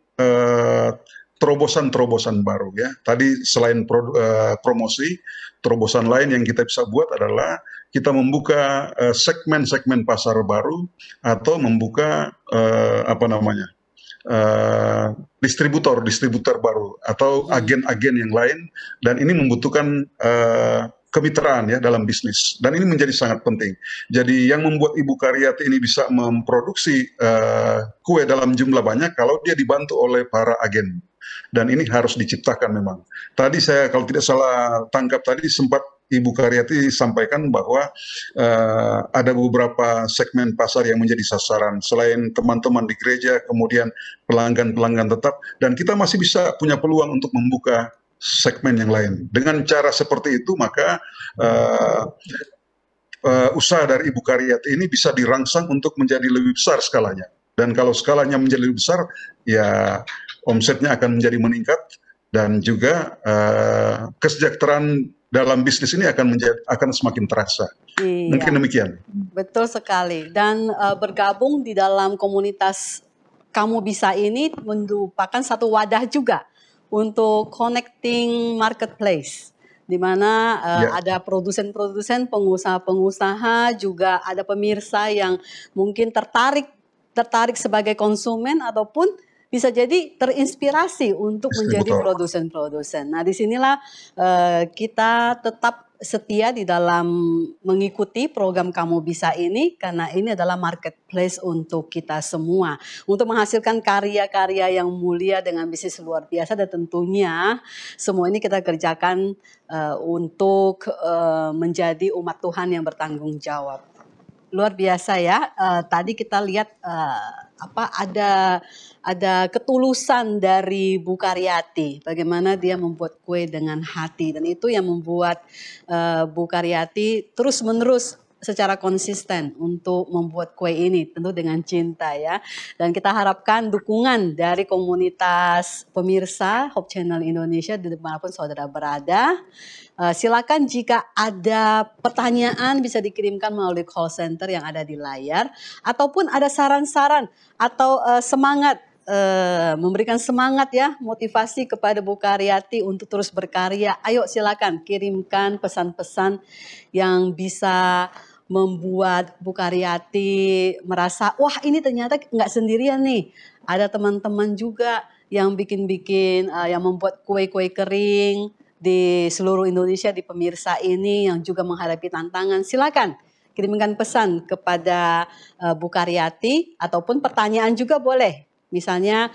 terobosan-terobosan baru ya. Tadi selain promosi, terobosan lain yang kita bisa buat adalah kita membuka segmen-segmen pasar baru atau membuka distributor baru atau agen-agen yang lain, dan ini membutuhkan kemitraan ya dalam bisnis, dan ini menjadi sangat penting. Jadi yang membuat Ibu Karyati ini bisa memproduksi kue dalam jumlah banyak kalau dia dibantu oleh para agen, dan ini harus diciptakan memang. Tadi saya kalau tidak salah tangkap tadi sempat Ibu Karyati sampaikan bahwa ada beberapa segmen pasar yang menjadi sasaran selain teman-teman di gereja, kemudian pelanggan-pelanggan tetap, dan kita masih bisa punya peluang untuk membuka segmen yang lain. Dengan cara seperti itu, maka usaha dari Ibu Karyati ini bisa dirangsang untuk menjadi lebih besar skalanya. Dan kalau skalanya menjadi lebih besar, ya omsetnya akan menjadi meningkat, dan juga kesejahteraan dalam bisnis ini akan semakin terasa. Iya. Mungkin demikian. Betul sekali. Dan bergabung di dalam komunitas Kamu Bisa ini merupakan satu wadah juga untuk connecting marketplace, di mana ada produsen-produsen, pengusaha-pengusaha, juga ada pemirsa yang mungkin tertarik sebagai konsumen ataupun bisa jadi terinspirasi untuk menjadi produsen-produsen. Nah, disinilah kita tetap setia di dalam mengikuti program Kamu Bisa ini, karena ini adalah marketplace untuk kita semua, untuk menghasilkan karya-karya yang mulia dengan bisnis luar biasa, dan tentunya semua ini kita kerjakan untuk menjadi umat Tuhan yang bertanggung jawab. Luar biasa ya. Tadi kita lihat ada ketulusan dari Bu Karyati, bagaimana dia membuat kue dengan hati, dan itu yang membuat Bu Karyati terus-menerus secara konsisten untuk membuat kue ini, tentu dengan cinta ya. Dan kita harapkan dukungan dari komunitas pemirsa Hope Channel Indonesia dimanapun saudara berada. Silakan jika ada pertanyaan bisa dikirimkan melalui call center yang ada di layar, ataupun ada saran-saran atau semangat, memberikan semangat ya, motivasi kepada Bu Karyati untuk terus berkarya. Ayo silakan kirimkan pesan-pesan yang bisa membuat Bu Karyati merasa, wah ini ternyata nggak sendirian nih. Ada teman-teman juga yang bikin-bikin, yang membuat kue-kue kering di seluruh Indonesia, di pemirsa ini yang juga menghadapi tantangan. Silakan kirimkan pesan kepada Bu Karyati, ataupun pertanyaan juga boleh. Misalnya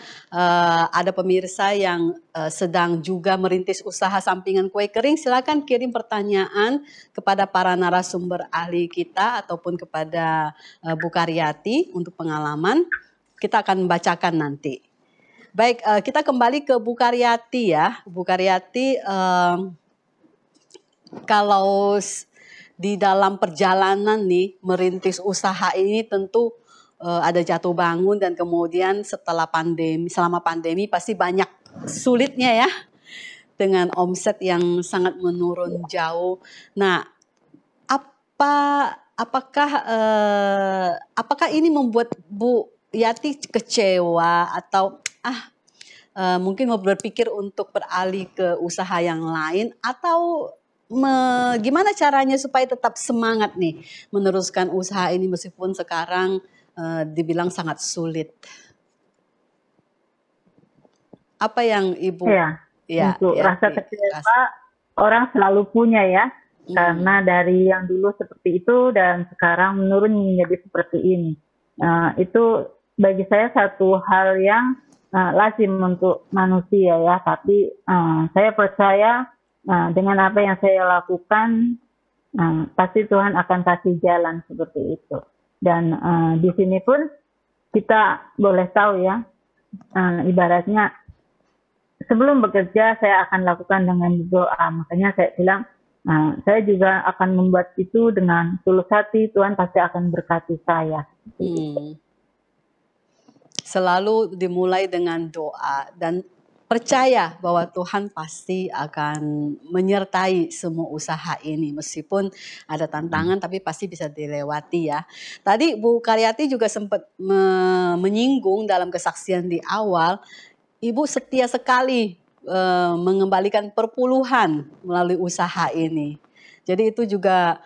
ada pemirsa yang sedang juga merintis usaha sampingan kue kering, silakan kirim pertanyaan kepada para narasumber ahli kita ataupun kepada Bu Karyati untuk pengalaman. Kita akan bacakan nanti. Baik, kita kembali ke Bu Karyati ya. Bu Karyati, kalau di dalam perjalanan nih merintis usaha ini tentu ada jatuh bangun, dan kemudian selama pandemi pasti banyak sulitnya ya, dengan omset yang sangat menurun jauh. Nah, apakah ini membuat Bu Yati kecewa, atau mungkin mau berpikir untuk beralih ke usaha yang lain, atau gimana caranya supaya tetap semangat nih meneruskan usaha ini meskipun sekarang dibilang sangat sulit? Apa yang Ibu? Untuk rasa kecewa orang selalu punya ya, karena dari yang dulu seperti itu dan sekarang menurun menjadi seperti ini. Itu bagi saya satu hal yang lazim untuk manusia ya, tapi saya percaya dengan apa yang saya lakukan pasti Tuhan akan kasih jalan seperti itu. Dan di sini pun kita boleh tahu ya, ibaratnya sebelum bekerja saya akan lakukan dengan doa. Makanya saya bilang saya juga akan membuat itu dengan tulus hati, Tuhan pasti akan berkati saya. Selalu dimulai dengan doa, dan percaya bahwa Tuhan pasti akan menyertai semua usaha ini. Meskipun ada tantangan tapi pasti bisa dilewati ya. Tadi Bu Karyati juga sempat menyinggung dalam kesaksian di awal, Ibu setia sekali mengembalikan perpuluhan melalui usaha ini. Jadi itu juga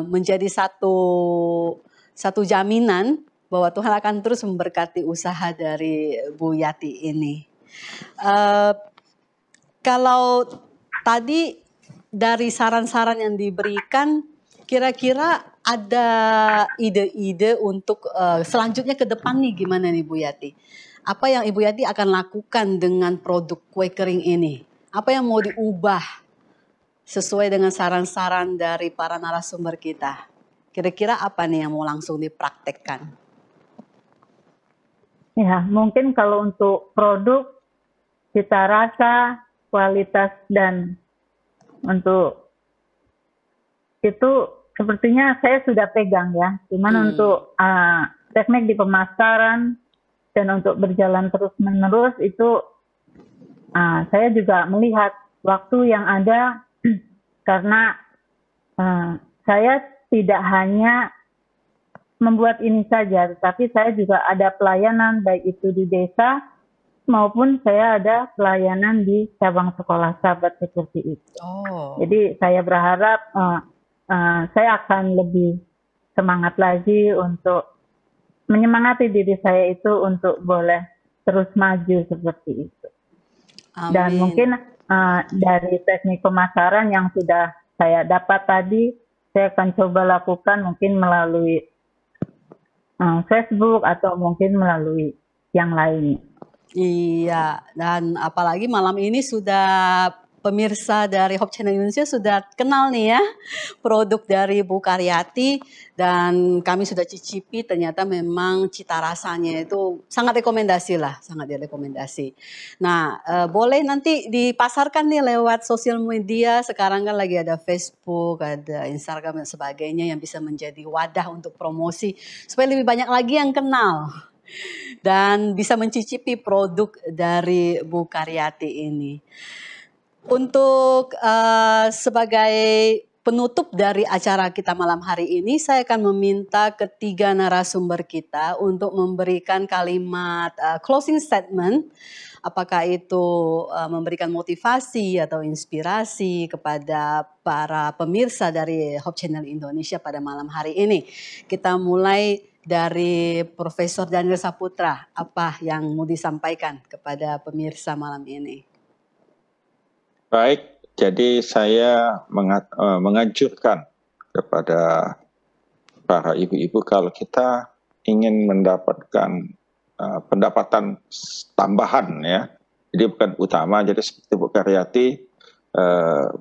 menjadi satu jaminan bahwa Tuhan akan terus memberkati usaha dari Bu Yati ini. Kalau tadi dari saran-saran yang diberikan, kira-kira ada ide-ide untuk selanjutnya ke depan nih gimana nih Bu Yati? Apa yang Ibu Yati akan lakukan dengan produk kue kering ini? Apa yang mau diubah sesuai dengan saran-saran dari para narasumber kita? Kira-kira apa nih yang mau langsung dipraktekkan? Ya, mungkin kalau untuk produk, cita rasa, kualitas, dan untuk itu sepertinya saya sudah pegang ya. Cuman untuk teknik di pemasaran dan untuk berjalan terus-menerus itu saya juga melihat waktu yang ada karena saya tidak hanya membuat ini saja, tetapi saya juga ada pelayanan baik itu di desa maupun saya ada pelayanan di cabang sekolah sahabat seperti itu. Jadi saya berharap saya akan lebih semangat lagi untuk menyemangati diri saya itu untuk boleh terus maju seperti itu. Amin. Dan mungkin dari teknik pemasaran yang sudah saya dapat tadi, saya akan coba lakukan mungkin melalui Facebook atau mungkin melalui yang lainnya. Iya, dan apalagi malam ini sudah pemirsa dari Hope Channel Indonesia sudah kenal nih ya produk dari Bu Karyati, dan kami sudah cicipi, ternyata memang cita rasanya itu sangat rekomendasi lah, sangat direkomendasi. Nah, boleh nanti dipasarkan nih lewat sosial media, sekarang kan lagi ada Facebook, ada Instagram dan sebagainya yang bisa menjadi wadah untuk promosi supaya lebih banyak lagi yang kenal dan bisa mencicipi produk dari Bu Karyati ini. Untuk sebagai penutup dari acara kita malam hari ini, saya akan meminta ketiga narasumber kita untuk memberikan kalimat closing statement. Apakah itu memberikan motivasi atau inspirasi kepada para pemirsa dari Hope Channel Indonesia pada malam hari ini. Kita mulai dari Profesor Daniel Saputra. Apa yang mau disampaikan kepada pemirsa malam ini? Baik, jadi saya menganjurkan kepada para ibu-ibu kalau kita ingin mendapatkan pendapatan tambahan ya, jadi bukan utama. Jadi seperti Bu Karyati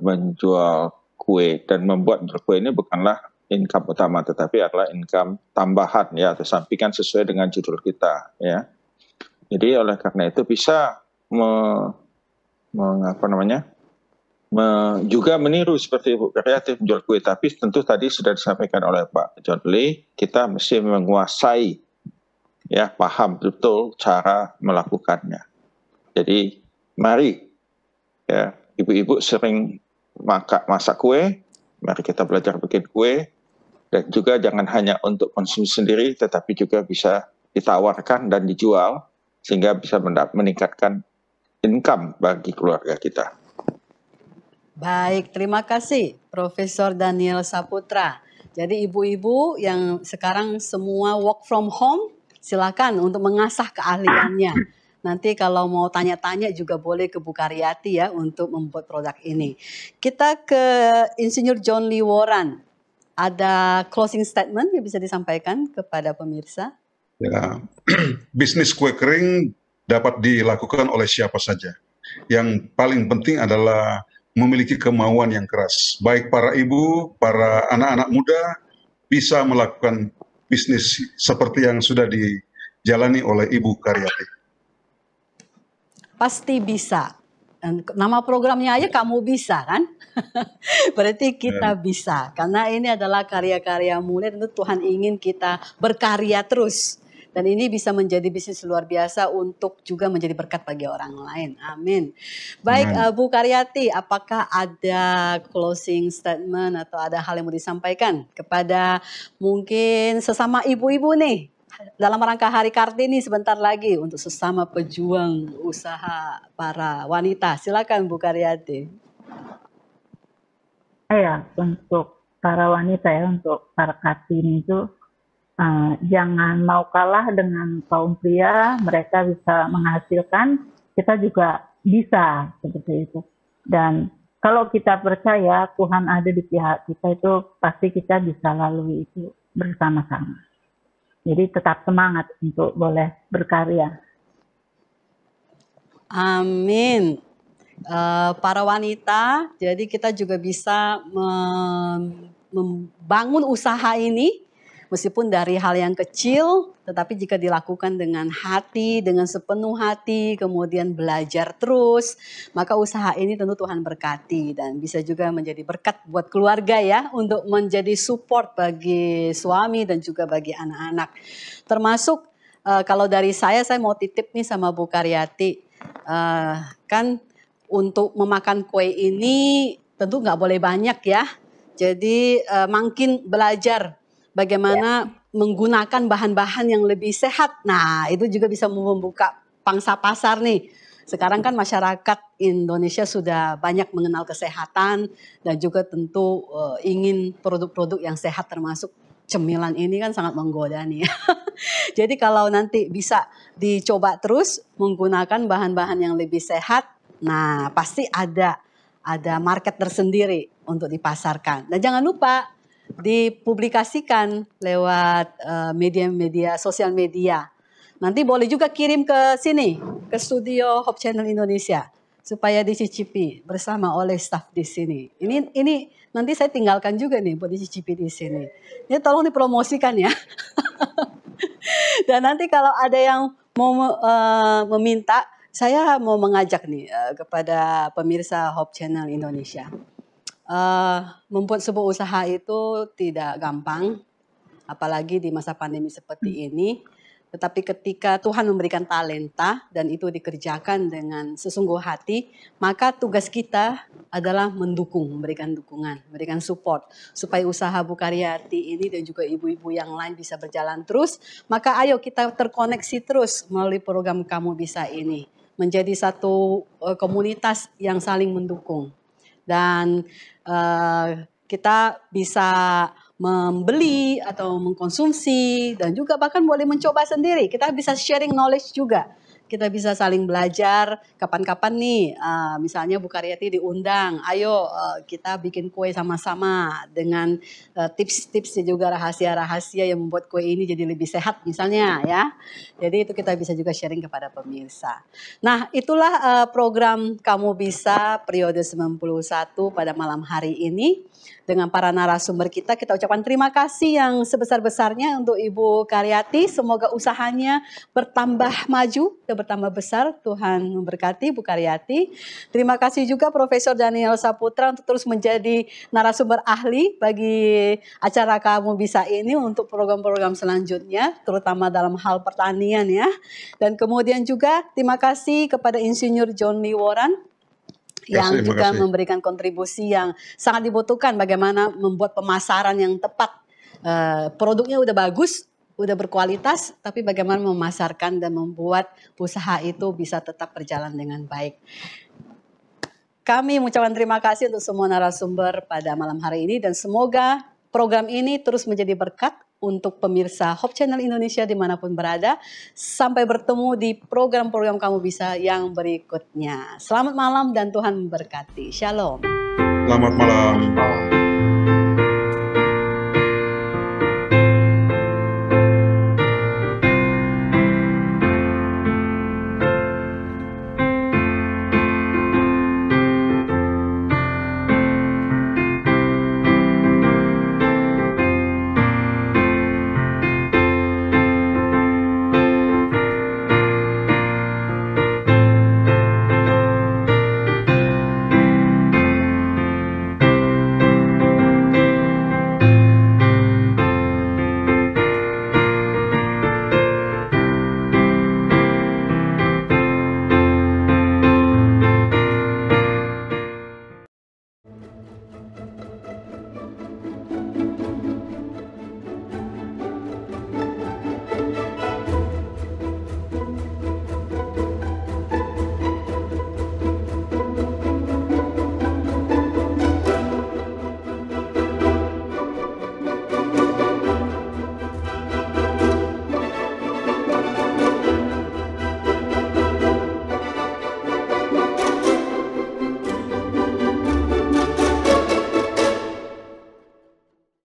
menjual kue dan membuat kue ini bukanlah income utama, tetapi adalah income tambahan ya, atau sampingan sesuai dengan judul kita ya. Jadi oleh karena itu bisa juga meniru seperti Bu Karyati menjual kue, tapi tentu tadi sudah disampaikan oleh Pak John Lee, kita mesti menguasai ya, paham betul cara melakukannya. Jadi mari ya, ibu-ibu sering masak kue, mari kita belajar bikin kue, dan juga jangan hanya untuk konsumsi sendiri, tetapi juga bisa ditawarkan dan dijual sehingga bisa meningkatkan income bagi keluarga kita. Baik, terima kasih Profesor Daniel Saputra. Jadi ibu-ibu yang sekarang semua work from home, silakan untuk mengasah keahliannya. Nanti kalau mau tanya-tanya juga boleh ke Bu Karyati ya untuk membuat produk ini. Kita ke Insinyur John Lee Warren. Ada closing statement yang bisa disampaikan kepada pemirsa? Ya, bisnis kue kering dapat dilakukan oleh siapa saja. Yang paling penting adalah memiliki kemauan yang keras. Baik para ibu, para anak-anak muda bisa melakukan bisnis seperti yang sudah dijalani oleh Ibu Karyati. Pasti bisa. Nama programnya aja Kamu Bisa kan? Berarti kita bisa. Karena ini adalah karya-karya mulia, tentu Tuhan ingin kita berkarya terus. Dan ini bisa menjadi bisnis luar biasa untuk juga menjadi berkat bagi orang lain. Amin. Baik, Amin. Bu Karyati, apakah ada closing statement atau ada hal yang mau disampaikan kepada mungkin sesama ibu-ibu nih dalam rangka Hari Kartini sebentar lagi untuk sesama pejuang usaha para wanita? Silakan Bu Karyati. Ya, untuk para wanita ya, untuk para Kartini itu jangan mau kalah dengan kaum pria, mereka bisa menghasilkan, kita juga bisa seperti itu. Dan kalau kita percaya Tuhan ada di pihak kita, itu pasti kita bisa lalui itu bersama-sama. Jadi tetap semangat untuk boleh berkarya. Amin. Para wanita, jadi kita juga bisa membangun usaha ini meskipun dari hal yang kecil, tetapi jika dilakukan dengan hati, dengan sepenuh hati, kemudian belajar terus, maka usaha ini tentu Tuhan berkati dan bisa juga menjadi berkat buat keluarga ya, untuk menjadi support bagi suami dan juga bagi anak-anak. Termasuk kalau dari saya mau titip nih sama Bu Karyati, kan untuk memakan kue ini tentu nggak boleh banyak ya. Jadi makin belajar bagaimana menggunakan bahan-bahan yang lebih sehat. Nah, itu juga bisa membuka pangsa pasar nih. Sekarang kan masyarakat Indonesia sudah banyak mengenal kesehatan dan juga tentu ingin produk-produk yang sehat, termasuk cemilan ini kan sangat menggoda nih. Jadi kalau nanti bisa dicoba terus menggunakan bahan-bahan yang lebih sehat, nah pasti ada market tersendiri untuk dipasarkan. Dan jangan lupa dipublikasikan lewat media-media sosial media. Nanti boleh juga kirim ke sini, ke studio Hope Channel Indonesia, supaya dicicipi bersama oleh staf di sini. Ini nanti saya tinggalkan juga nih buat dicicipi di sini. Ini tolong dipromosikan ya. Dan nanti kalau ada yang mau meminta, saya mau mengajak nih kepada pemirsa Hope Channel Indonesia. Membuat sebuah usaha itu tidak gampang, apalagi di masa pandemi seperti ini. Tetapi ketika Tuhan memberikan talenta dan itu dikerjakan dengan sesungguh hati, maka tugas kita adalah mendukung, memberikan dukungan, memberikan support supaya usaha Bu Karyati ini dan juga ibu-ibu yang lain bisa berjalan terus. Maka ayo kita terkoneksi terus melalui program Kamu Bisa ini, menjadi satu komunitas yang saling mendukung. Dan kita bisa membeli atau mengkonsumsi dan juga bahkan boleh mencoba sendiri. Kita bisa sharing knowledge juga. Kita bisa saling belajar. Kapan-kapan nih, misalnya Bu Karyati diundang, ayo kita bikin kue sama-sama dengan tips-tips dan juga rahasia-rahasia yang membuat kue ini jadi lebih sehat misalnya ya. Jadi itu kita bisa juga sharing kepada pemirsa. Nah, itulah program Kamu Bisa periode 91 pada malam hari ini. Dengan para narasumber kita ucapkan terima kasih yang sebesar-besarnya untuk Ibu Karyati. Semoga usahanya bertambah maju dan bertambah besar. Tuhan memberkati Bu Karyati. Terima kasih juga Profesor Daniel Saputra untuk terus menjadi narasumber ahli bagi acara Kamu Bisa ini untuk program-program selanjutnya, terutama dalam hal pertanian ya. Dan kemudian juga terima kasih kepada Insinyur John Lee Warren yang juga memberikan kontribusi yang sangat dibutuhkan bagaimana membuat pemasaran yang tepat. Produknya udah bagus, udah berkualitas, tapi bagaimana memasarkan dan membuat usaha itu bisa tetap berjalan dengan baik. Kami mengucapkan terima kasih untuk semua narasumber pada malam hari ini dan semoga program ini terus menjadi berkat untuk pemirsa Hope Channel Indonesia dimanapun berada. Sampai bertemu di program-program Kamu Bisa yang berikutnya. Selamat malam dan Tuhan memberkati. Shalom. Selamat malam.